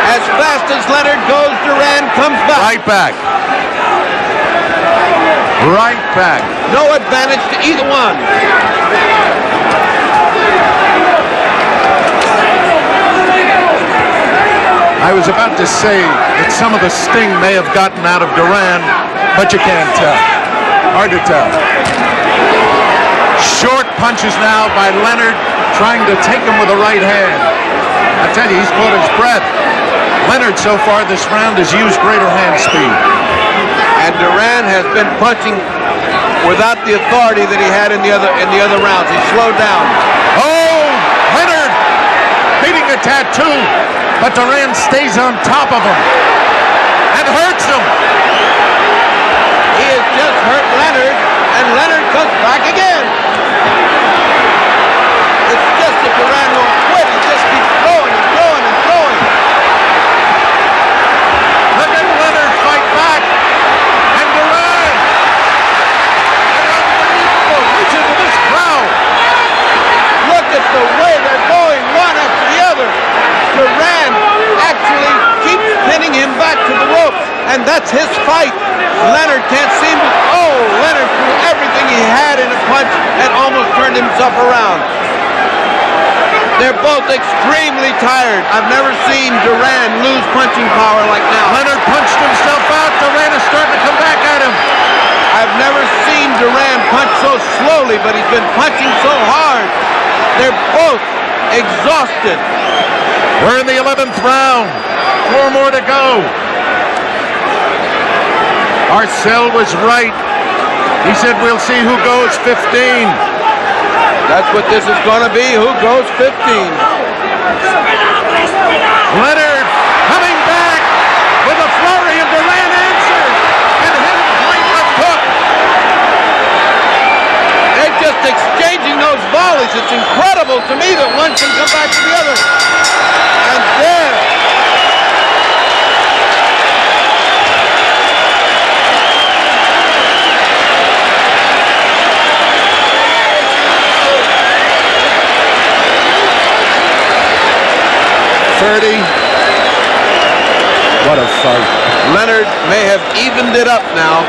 C: As fast as Leonard goes, Duran comes back.
B: Right back. Right back.
C: No advantage to either one.
B: I was about to say that some of the sting may have gotten out of Duran, but you can't tell. Hard to tell. Short punches now by Leonard, trying to take him with the right hand. I tell you, he's caught his breath. Leonard, so far this round, has used greater hand speed.
C: And Duran has been punching without the authority that he had in the other rounds. He slowed down.
B: Oh, Leonard beating a tattoo, but Duran stays on top of him and hurts him.
C: He has just hurt Leonard, and Leonard comes back again. It's just that Duran won't quit. He just keeps throwing and throwing and throwing.
B: Look at Leonard fight back, and Duran. Unbelievable reach into this crowd.
C: Look at the way they're going one after the other. Duran actually keeps pinning him back to the ropes, and that's his fight. Leonard can't seem to. Oh, Leonard threw everything he had in a punch and almost turned himself around. They're both extremely tired. I've never seen Duran lose punching power like now.
B: Leonard punched himself out. Duran is starting to come back at him.
C: I've never seen Duran punch so slowly, but he's been punching so hard. They're both exhausted.
B: We're in the 11th round. 4 more to go. Arcel was right. He said we'll see who goes 15.
C: That's what this is going to be. Who goes 15?
B: Leonard coming back with a flurry, and Duran answered and hit a pointless hook.
C: They're just exchanging those volleys. It's incredible to me that one can come back to the other. And there.
B: What a fight.
C: Leonard may have evened it up now,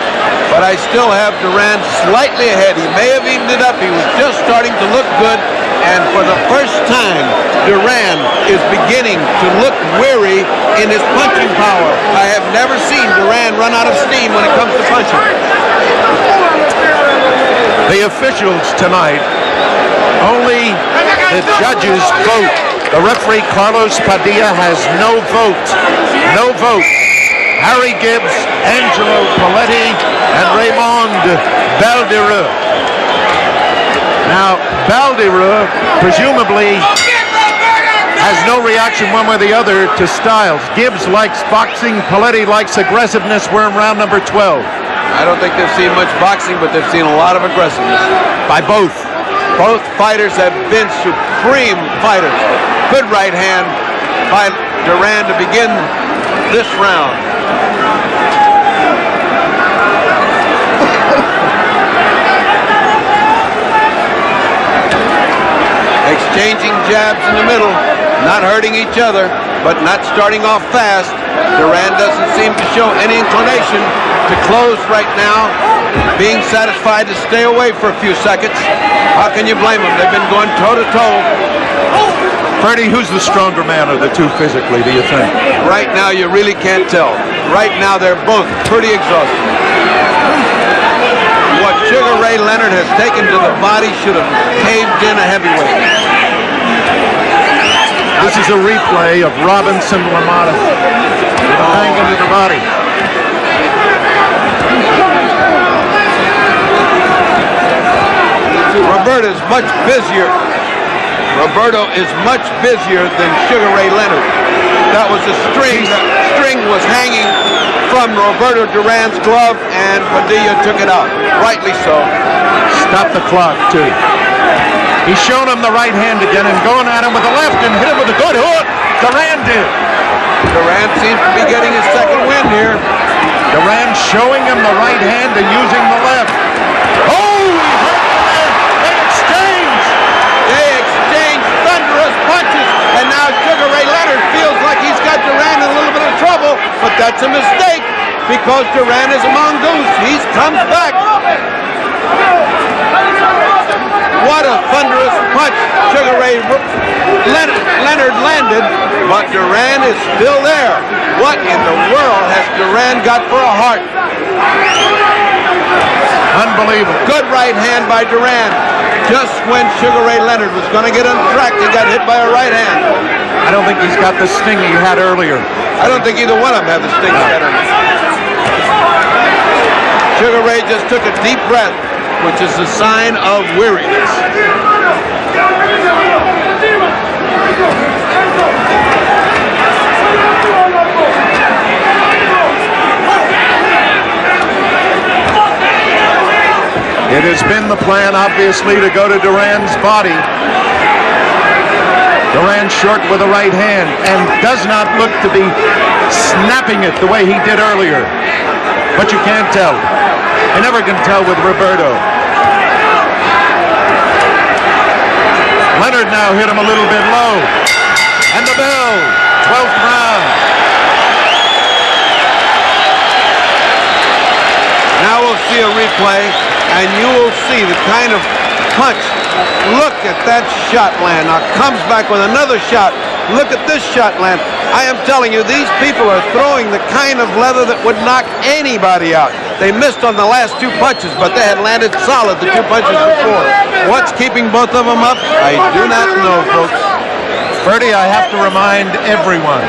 C: but I still have Duran slightly ahead. He may have evened it up. He was just starting to look good, and for the first time, Duran is beginning to look weary in his punching power. I have never seen Duran run out of steam when it comes to punching.
B: The officials tonight, only the judges vote. The referee, Carlos Padilla, has no vote. No vote. Harry Gibbs, Angelo Poletti, and Raymond Baldereux. Now, Baldereux presumably has no reaction one way or the other to Styles. Gibbs likes boxing. Poletti likes aggressiveness. We're in round number 12.
C: I don't think they've seen much boxing, but they've seen a lot of aggressiveness.
B: By both.
C: Both fighters have been supreme fighters. Good right hand by Duran to begin this round. Exchanging jabs in the middle, not hurting each other, but not starting off fast. Duran doesn't seem to show any inclination to close right now, being satisfied to stay away for a few seconds. How can you blame them? They've been going toe-to-toe.
B: Ferdy, who's the stronger man of the two physically, do you think?
C: Right now, you really can't tell. Right now, they're both pretty exhausted. What Sugar Ray Leonard has taken to the body should have caved in a heavyweight.
B: This is a replay of Robinson Lamada. Bang into the body.
C: Roberto's much busier. Roberto is much busier than Sugar Ray Leonard. That was a string. The string was hanging from Roberto Duran's glove, and Padilla took it out. Rightly so.
B: Stop the clock, too. He's shown him the right hand again and going at him with the left and hit him with a good hook. Duran did.
C: Duran seems to be getting his second win here.
B: Duran showing him the right hand and using the left. Oh, he hurt the left. They exchange.
C: They exchange thunderous punches, and now Sugar Ray Leonard feels like he's got Duran in a little bit of trouble, but that's a mistake because Duran is a mongoose. He comes back. What a thunderous punch Sugar Ray Leonard landed, but Duran is still there. What in the world has Duran got for a heart?
B: Unbelievable.
C: Good right hand by Duran. Just when Sugar Ray Leonard was going to get on track, he got hit by a right hand.
B: I don't think he's got the sting he had earlier.
C: I don't think either one of them have the sting he had on him. Sugar Ray just took a deep breath, which is a sign of weariness.
B: It has been the plan, obviously, to go to Duran's body. Duran short with a right hand and does not look to be snapping it the way he did earlier. But you can't tell. You never can tell with Roberto. Leonard now hit him a little bit low. And the bell, 12th round.
C: Now we'll see a replay, and you will see the kind of punch. Look at that shot land. Now comes back with another shot. Look at this shot land. I am telling you, these people are throwing the kind of leather that would knock anybody out. They missed on the last two punches, but they had landed solid the two punches before. What's keeping both of them up? I do not know, folks.
B: Ferdy, I have to remind everyone,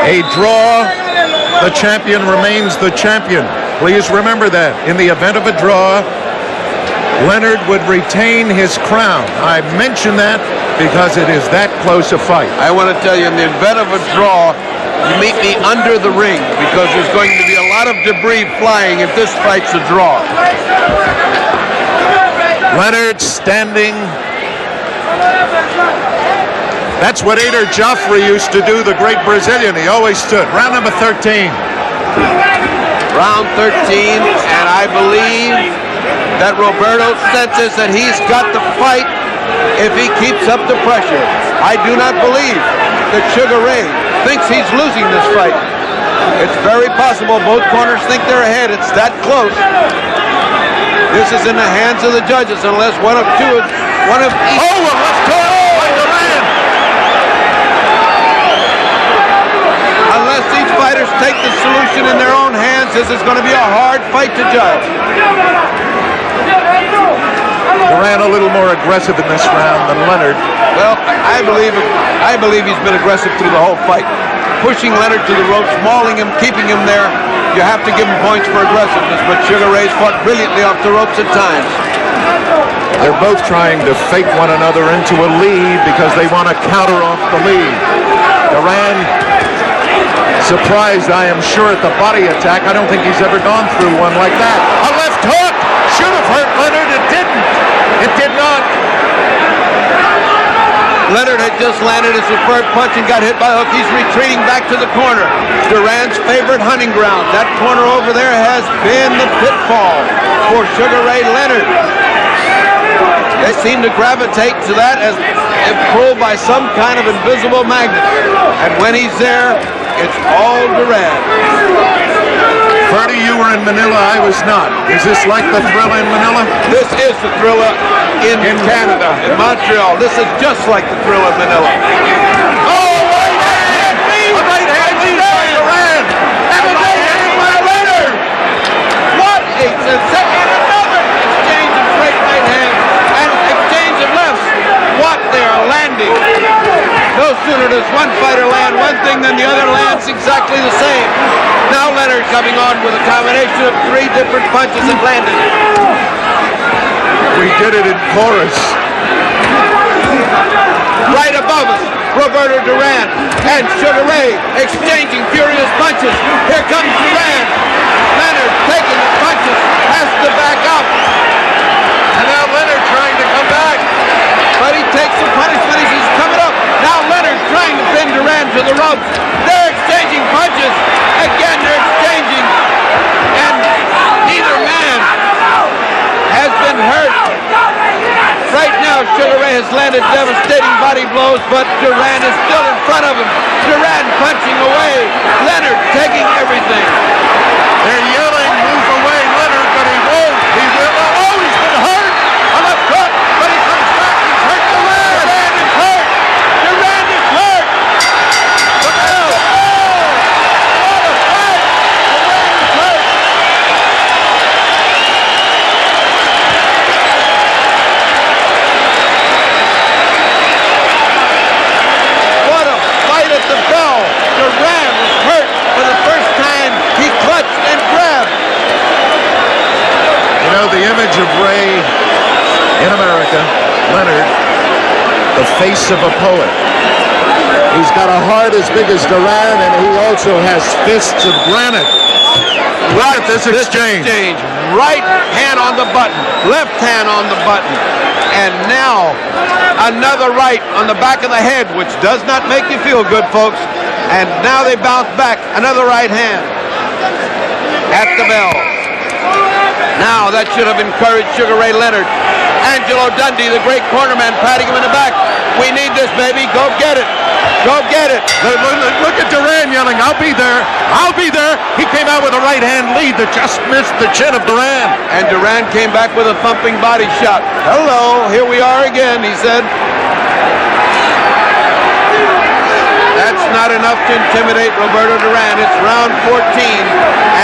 B: a draw, the champion remains the champion. Please remember that. In the event of a draw, Leonard would retain his crown. I mention that because it is that close a fight.
C: I want to tell you, in the event of a draw, you meet me under the ring because there's going to be a lot of debris flying if this fight's a draw.
B: Leonard standing. That's what Ader Joffrey used to do, the great Brazilian. He always stood. Round number 13.
C: Round 13, and I believe that Roberto senses that he's got the fight if he keeps up the pressure. I do not believe that Sugar Ray thinks he's losing this fight. It's very possible both corners think they're ahead. It's that close. This is in the hands of the judges unless one of each.
B: Oh, a left hook by DURAN.
C: Unless these fighters take the solution in their own hands, this is going to be a hard fight to judge.
B: DURAN a little more aggressive in this round than Leonard.
C: Well, I believe he's been aggressive through the whole fight. Pushing Leonard to the ropes, mauling him, keeping him there. You have to give him points for aggressiveness, but Sugar Ray's fought brilliantly off the ropes at times.
B: They're both trying to fake one another into a lead because they want to counter off the lead. DURAN surprised, I am sure, at the body attack. I don't think he's ever gone through one like that. A left hook should have hurt Leonard. It didn't. It did not.
C: Leonard had just landed his superb punch and got hit by a hook. He's retreating back to the corner. DURAN's favorite hunting ground. That corner over there has been the pitfall for Sugar Ray Leonard. They seem to gravitate to that as if pulled by some kind of invisible magnet. And when he's there, it's all DURAN.
B: Ferdy, you were in Manila. I was not. Is this like the Thrilla in Manila?
C: This is the Thrilla in Canada, in Montreal. This is just like the Thrilla in Manila.
B: Oh, right hand! A right hand lead by DURAN! And a right hand by Leonard!
C: What a second! Another exchange of great right hand and exchange of lefts. What they are landing. No sooner does one fighter land one thing than the other lands exactly the same. Now Leonard coming on with a combination of three different punches and landed.
B: We did it in chorus.
C: Right above us, Roberto DURAN and Sugar Ray exchanging furious punches. Here comes DURAN. Leonard taking the punches, has to back up.
B: And now Leonard trying to come back.
C: But he takes the punishment as he's coming up. Now Leonard trying to pin DURAN to the ropes. They're exchanging punches. Again, they're exchanging. And neither man has been hurt. Right now, Sugar Ray has landed devastating body blows, but DURAN is still in front of him. DURAN punching away. Leonard taking everything.
B: They're yelling, move away, Leonard, but he won't. He will. Oh, he's been hurt. A left hook, but he comes back. He's hurt DURAN.
C: DURAN is hurt. DURAN is hurt. Look out. What a fight. DURAN is hurt. What a fight at the bell. DURAN was hurt for the first time. He clutched and grabbed.
B: You know, the image of Ray in America, Leonard, the face of a poet. He's got a heart as big as DURAN, and he also has fists of granite. Look at this exchange.
C: Right hand on the button, left hand on the button, and now another right on the back of the head, which does not make you feel good, folks. And now they bounce back, another right hand at the bell. Now that should have encouraged Sugar Ray Leonard. Angelo Dundee, the great cornerman, patting him in the back. We need this, baby. Go get it. Go get it.
B: Look at DURAN yelling, I'll be there. I'll be there. He came out with a right hand lead that just missed the chin of DURAN.
C: And DURAN came back with a thumping body shot. Hello, here we are again, he said. That's not enough to intimidate Roberto DURAN. It's round 14.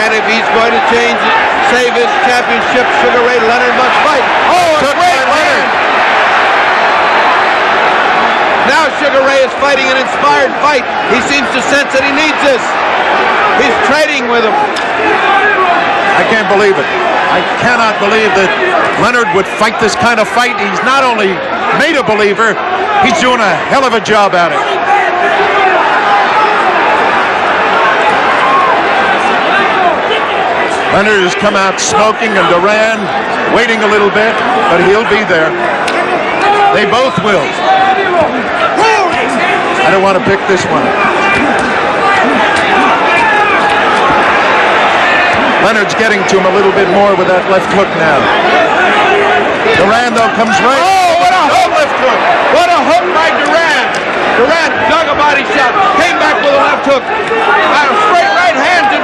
C: And if he's going to save his championship, Sugar Ray Leonard must fight. Oh, a great Leonard. Now Sugar Ray is fighting an inspired fight. He seems to sense that he needs this. He's trading with him.
B: I I can't believe it. I cannot believe that Leonard would fight this kind of fight. He's not only made a believer, he's doing a hell of a job at it. Leonard has come out smoking, and Duran waiting a little bit, but he'll be there. They both will. I don't want to pick this one. Leonard's getting to him a little bit more with that left hook now. Duran, though, comes right.
C: Oh, what a hook! Left hook. What a hook by Duran. Duran dug a body shot, came back with a left hook. Got a straight right hand to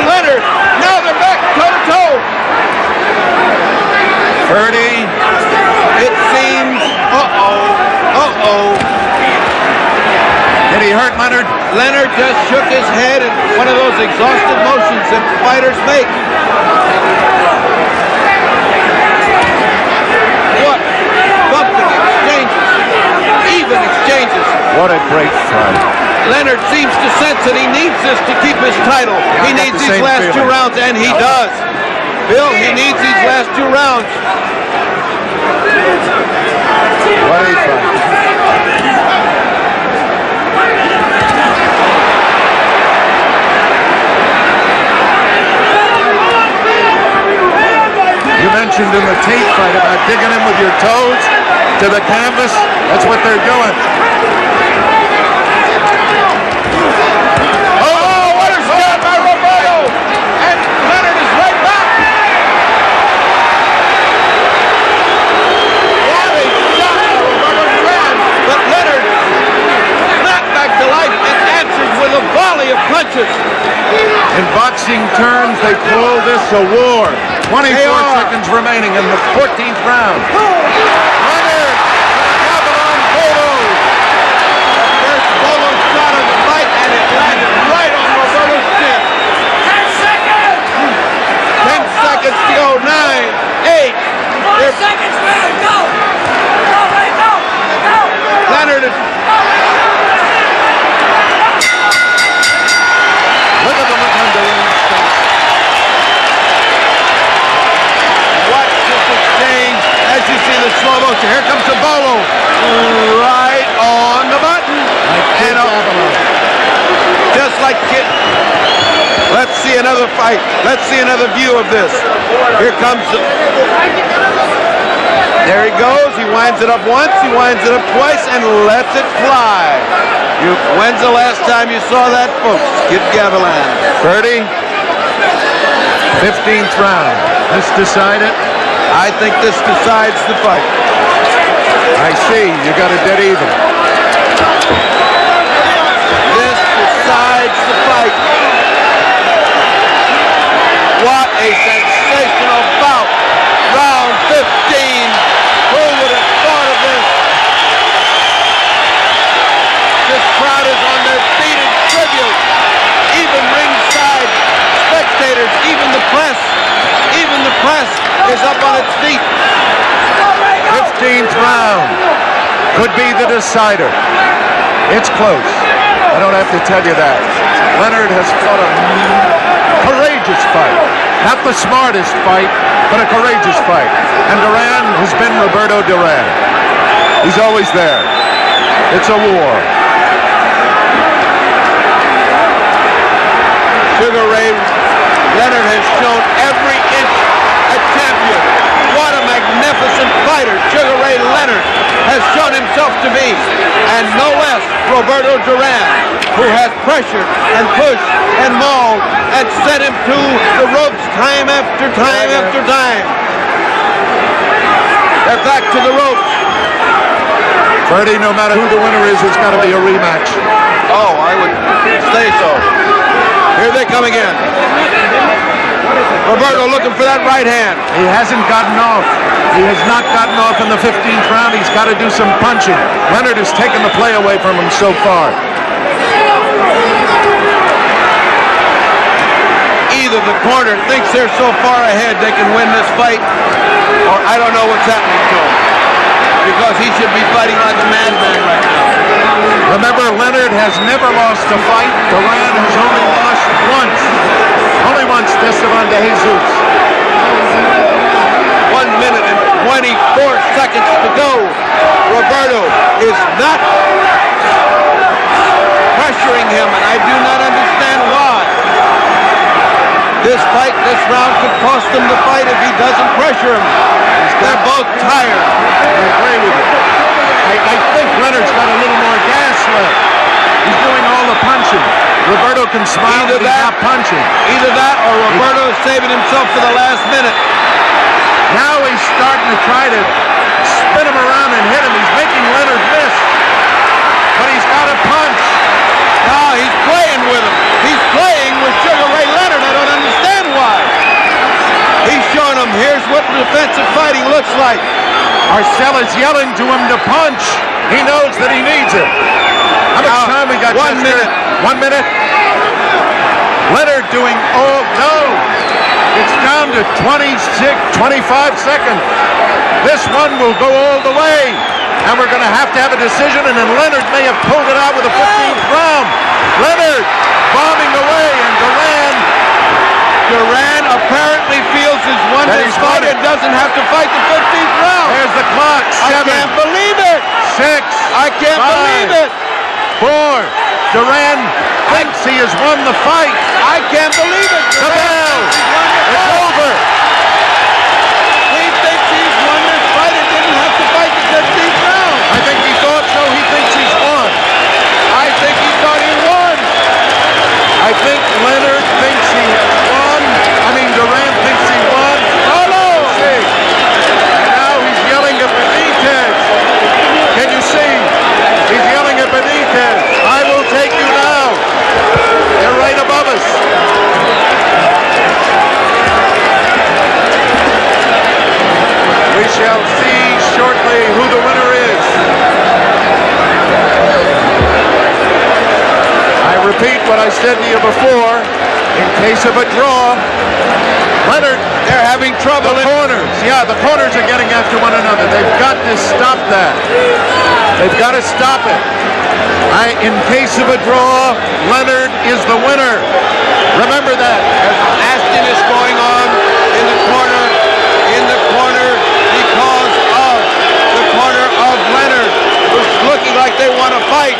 C: Leonard. Now they're back toe-to-toe.
B: 30.
C: It seems,
B: Did he hurt Leonard?
C: Leonard just shook his head in one of those exhausted motions that fighters make. What bumping exchanges, even exchanges.
B: What a great fight.
C: Leonard seems to sense that he needs this to keep his title.
B: Yeah,
C: he needs these last
B: feeling.
C: 2 rounds, and he does. Bill, he needs these last 2 rounds.
B: What a fight. You mentioned in the tape fight about digging in with your toes to the canvas. That's what they're doing.
C: Oh, what a shot by Roberto! And Leonard is right back. What a shot by Roberto Duran! But Leonard snapped back to life and answered with a volley of punches.
B: In boxing terms, they call this a war. 24 seconds remaining in the 14th round.
C: Leonard, Gavilan Bolo. First Bolo shot of the fight, and it landed right on Roberto's chin.
A: 10 seconds!
C: 10 seconds to go. 9, 8.
A: 5 seconds, man! Go! Go, man, go! Go!
C: Leonard is...
B: Look at the look on Duran's face.
C: Watch this exchange as you see the slow motion. Here comes the Bolo. Right on the button. And just like Kid. Let's see another fight. Let's see another view of this. Here comes the... There he goes. He winds it up once. He winds it up twice and lets it fly. When's the last time you saw that, folks? Kid Gavilan.
B: 30. 15th round. This decided.
C: I think this decides the fight.
B: I see. You got a dead even.
C: This decides the fight. What a sensational bout. Round 15. Who would have thought of this? This crowd is on their feet in tribute. Even ringside spectators, even the press is up on its feet.
B: 15th round. Could be the decider. It's close. I don't have to tell you that. Leonard has fought a courageous fight. Not the smartest fight, but a courageous fight. And Duran has been Roberto Duran. He's always there. It's a war.
C: Sugar Ray Leonard has shown every inch a champion. What a magnificent fighter Sugar Ray Leonard has shown himself to be. And no less Roberto Duran, who has pressured and pushed and mauled and sent him to the ropes time after time after time. They're back to the ropes.
B: 30, no matter who the winner is, it's got to be a rematch.
C: Oh, I would say so. Here they come again. Roberto looking for that right hand.
B: He hasn't gotten off. He has not gotten off in the 15th round. He's got to do some punching. Leonard has taken the play away from him so far.
C: Either the corner thinks they're so far ahead they can win this fight, or I don't know what's happening to him. Because he should be fighting like a madman right now.
B: Remember, Leonard has never lost a fight. Duran has only lost once. Only once, Esteban de Jesus.
C: fight. This round could cost him the fight if he doesn't pressure him. They're both tired.
B: I agree with you. I think Leonard's got a little more gas left. He's doing all the punching. Roberto can smile, but he's not punching.
C: Either that or Roberto is saving himself for the last minute.
B: Now he's starting to try to spin him around and hit him. He's making Leonard miss. But he's got a punch.
C: Now he's playing with him. He's playing with Sugar Ray Leonard. I don't understand why. He's showing him, here's what defensive fighting looks like.
B: Arcella's yelling to him to punch. He knows that he needs it. How much time we got?
C: 1 minute.
B: 1 minute. Leonard doing, oh no. It's down to 25 seconds. This one will go all the way. And we're going to have a decision, and then Leonard may have pulled it out with the 15th round. Leonard bombing away, and
C: Duran apparently feels he's won this fight and doesn't have to fight the 15th round.
B: There's the clock. 7.
C: I can't believe it.
B: 6.
C: I can't believe it.
B: 4. Duran thinks he has won the fight.
C: I can't believe it.
B: The bell. It's over.
C: He thinks he's won this fight and didn't have to fight the 15th round.
B: I think he thought so. He thinks he's won.
C: I think he thought he won.
B: I think Leonard thinks he has won. I mean, Duran thinks he won.
C: Oh, no.
B: And now he's yelling at Benitez. Can you see? He's yelling at Benitez. I will take you now. They're right above us. We shall see shortly who the winner is. I repeat what I said to you before. In case of a draw, Leonard,
C: they're having trouble.
B: The corners, yeah, the corners are getting after one another. They've got to stop that. They've got to stop it. In case of a draw, Leonard is the winner. Remember that.
C: There's nastiness going on in the corner because of the corner of Leonard, who's looking like they want to fight.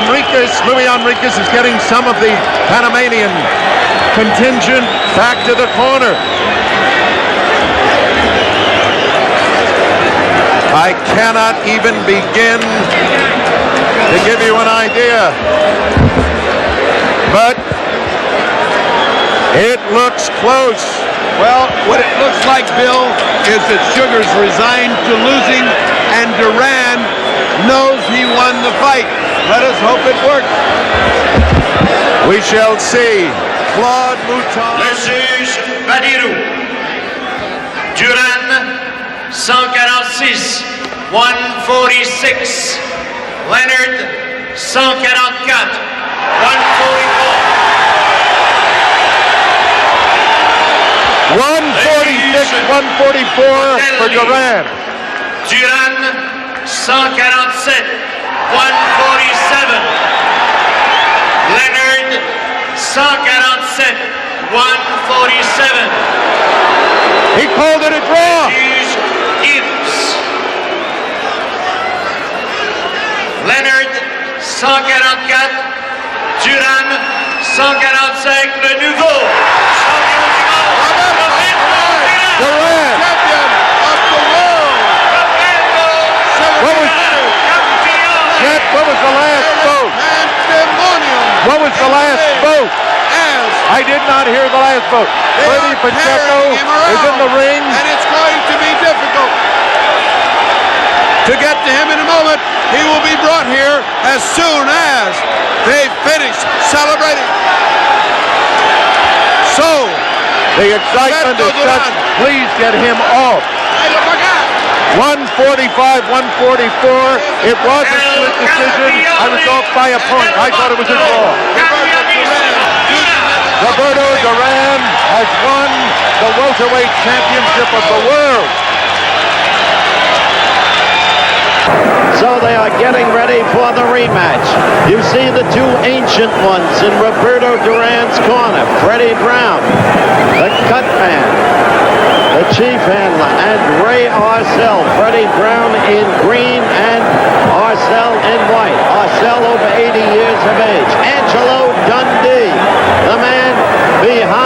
B: Luis Enriquez is getting some of the Panamanian contingent back to the corner. I cannot even begin to give you an idea. But it looks close.
C: Well, what it looks like, Bill, is that Sugar's resigned to losing, and Duran knows he won the fight. Let us hope it works.
B: We shall see. Claude Mouton.
E: Le juge Badirou. Duran, 146, 146. Leonard, 144, 144.
B: 146, 144 for Duran.
E: Duran, 147, 147. Leonard, 147, 147.
B: He called it a draw.
E: Juge Gibbs. Leonard, 144. Duran, 145. Le nouveau champion du monde.
B: Duran.
C: Champion of the world.
B: What was the last vote? What was the last vote? I did not hear the last vote. Freddy Pacheco is in the ring.
C: And it's going to be difficult to get to him in a moment. He will be brought here as soon as they finish celebrating. So,
B: the excitement is such. Please get him off. 145, 144. It was a split decision. I was off by a point. I thought it was a draw. Roberto Duran has won the welterweight championship of the world.
F: So they are getting ready for the rematch. You see the two ancient ones in Roberto Duran's corner. Freddie Brown, the cut man, the chief handler, and Ray Arcel. Freddie Brown in green and Arcel in white. Arcel over 80 years of age. Angelo Dundee, the man behind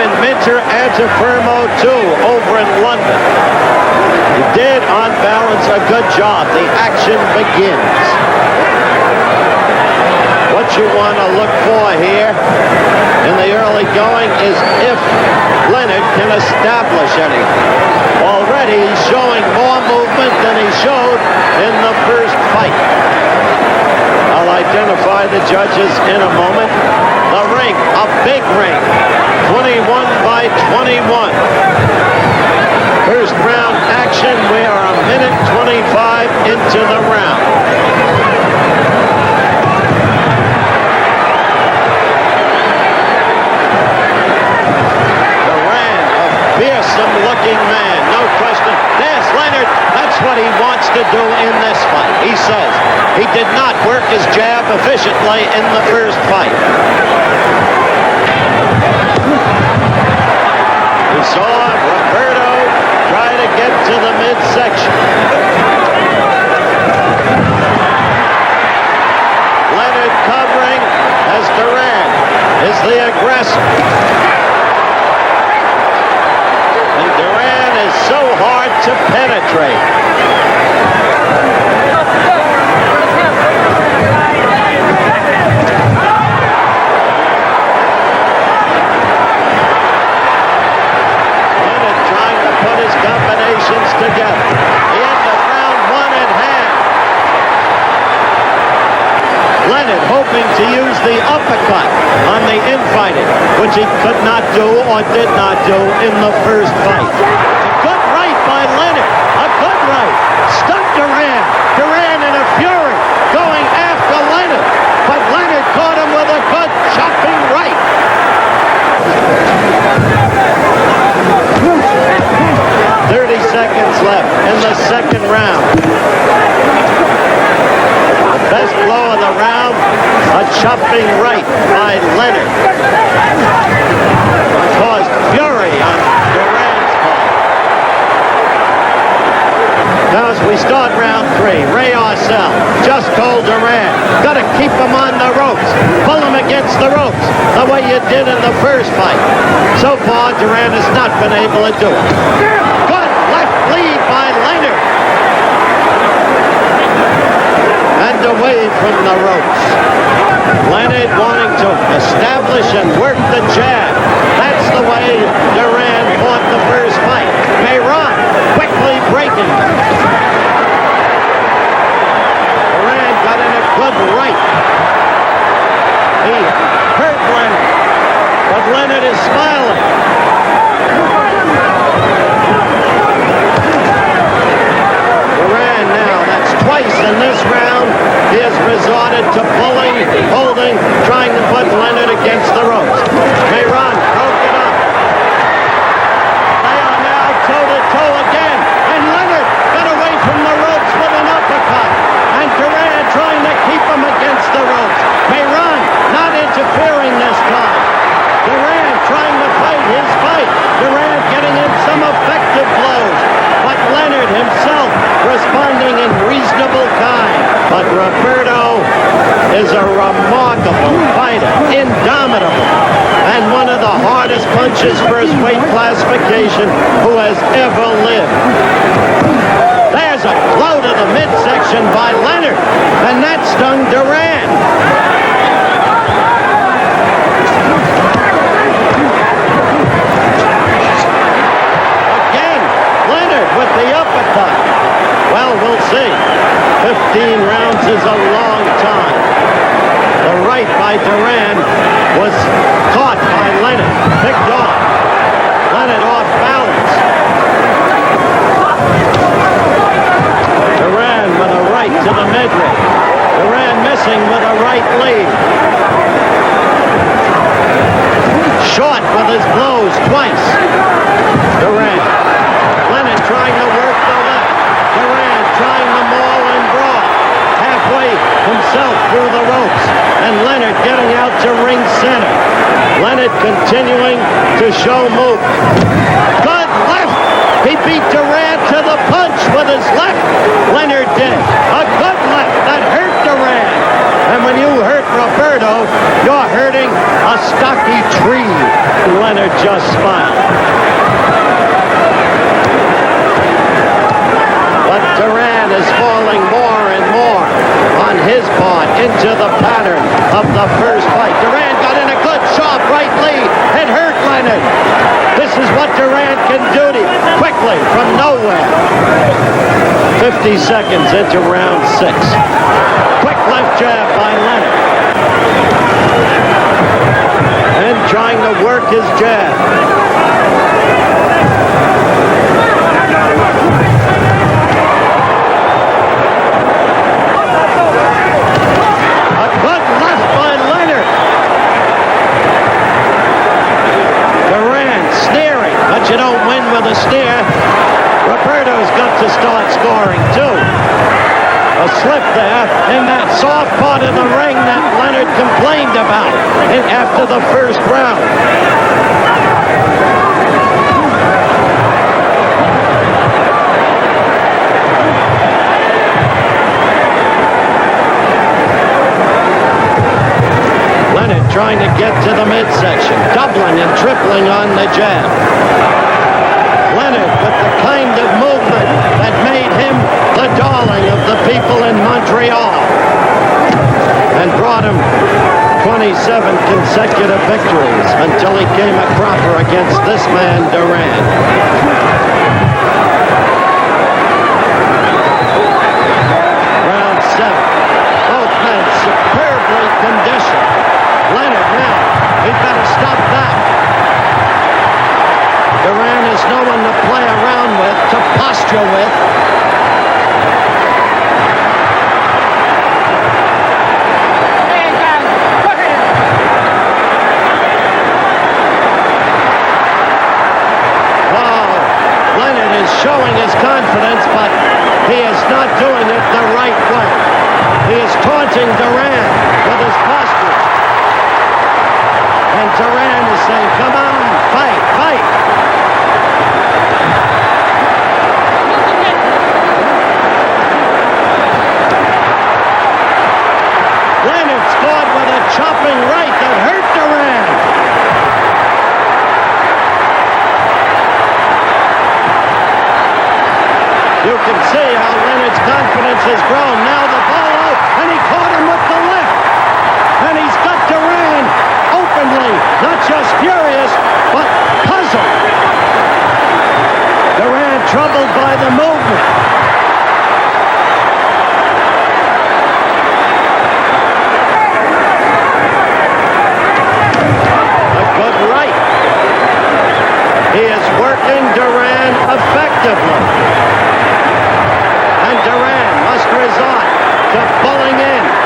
F: in Minter Antifermo 2 over in London. He did, on balance, a good job. The action begins. What you want to look for here in the early going is if Leonard can establish anything. Already he's showing more movement than he showed in the first fight. I'll identify the judges in a moment. The ring, a big ring, 21 by 21. First round action. We are a minute 25 into the round. Duran, a fearsome looking man, no question. There's Leonard. That's what he wants to do in this fight. He says he did not work his jab efficiently in the first fight. We saw Roberto try to get to the midsection. Leonard covering as Duran is the aggressor. And Duran is so hard to penetrate. Combinations together. The end of round one in hand. Leonard hoping to use the uppercut on the infighting, which he could not do or did not do in the first fight. A good right by Leonard. A good right. Stuck Duran. Duran in a fury going after Leonard. But Leonard caught him with a good chopping right. 30 seconds left in the second round. The best blow of the round, a chopping right by Leonard. Caused fury on Duran's part. Now as we start round three, Ray Arcel just told Duran, got to keep him on the ropes. Pull him against the ropes, the way you did in the first fight. So far, Duran has not been able to do it. Good left lead by Leonard. And away from the ropes. Leonard wanting to establish and work the jab. That's the way Duran fought the first fight. Mayron quickly breaking. Duran got in a good right. He hurt Leonard, but Leonard is smiling. Duran now, that's twice in this round. He has resorted to pulling, holding, trying to put Leonard against the ropes. Mayron broke it up. They are now toe-to-toe again, and Leonard got away from the ropes with an uppercut. And Duran trying to keep him against the ropes. Mayron not interfering this time. Duran trying to fight his fight. Duran getting in some effective blows. But Leonard himself responding in reasonable kind. But Roberto is a remarkable fighter, indomitable, and one of the hardest punches for his weight classification who has ever lived. There's a blow to the midsection by Leonard, and that stung Duran. Again, Leonard with the uppercut. Well, we'll see. 15 rounds is a long time. The right by Duran was caught by Leonard. Picked off. Leonard off balance. Duran with a right to the midriff. Duran missing with a right lead. Short with his blows twice. Duran. Leonard trying to work the left. Duran trying to maul and brawl. Halfway himself through the ropes. And Leonard getting out to ring center. Leonard continuing to show movement. Good left. He beat Duran to the punch with his left. Leonard did. A good left that hurt Duran. And when you hurt Roberto, you're hurting a stocky tree. Leonard just smiled. But Duran is falling more and more on his part into the pattern of the first fight. Duran got in a good, sharp right lead. It hurt Leonard. This is what Duran can do to you quickly from nowhere. 50 seconds into round 6. Quick left jab by Leonard. And trying to work his jab. A good left by Leonard. Duran sneering, but you don't win with a sneer. Roberto's got to start scoring too. A slip there in that soft part of the ring that Leonard complained about after the first round. Leonard trying to get to the midsection, doubling and tripling on the jab. Leonard with the kind of movement that made him the darling of the people in Montreal and brought him 27 consecutive victories until he came a cropper against this man, Duran. Round 7. Both men superbly conditioned. Leonard now, he better stop that. Duran is no one to play around with, to posture with. Showing his confidence, but he is not doing it the right way. He is taunting Duran with his posture. And Duran is saying, come on, fight, fight. Leonard scored with a chopping right that hurt Duran. You can see how Leonard's confidence has grown. Now the ball out, and he caught him with the left. And he's got Duran openly, not just furious, but puzzled. Duran troubled by the movement. A good right. He is working Duran effectively. And Duran must resort to pulling in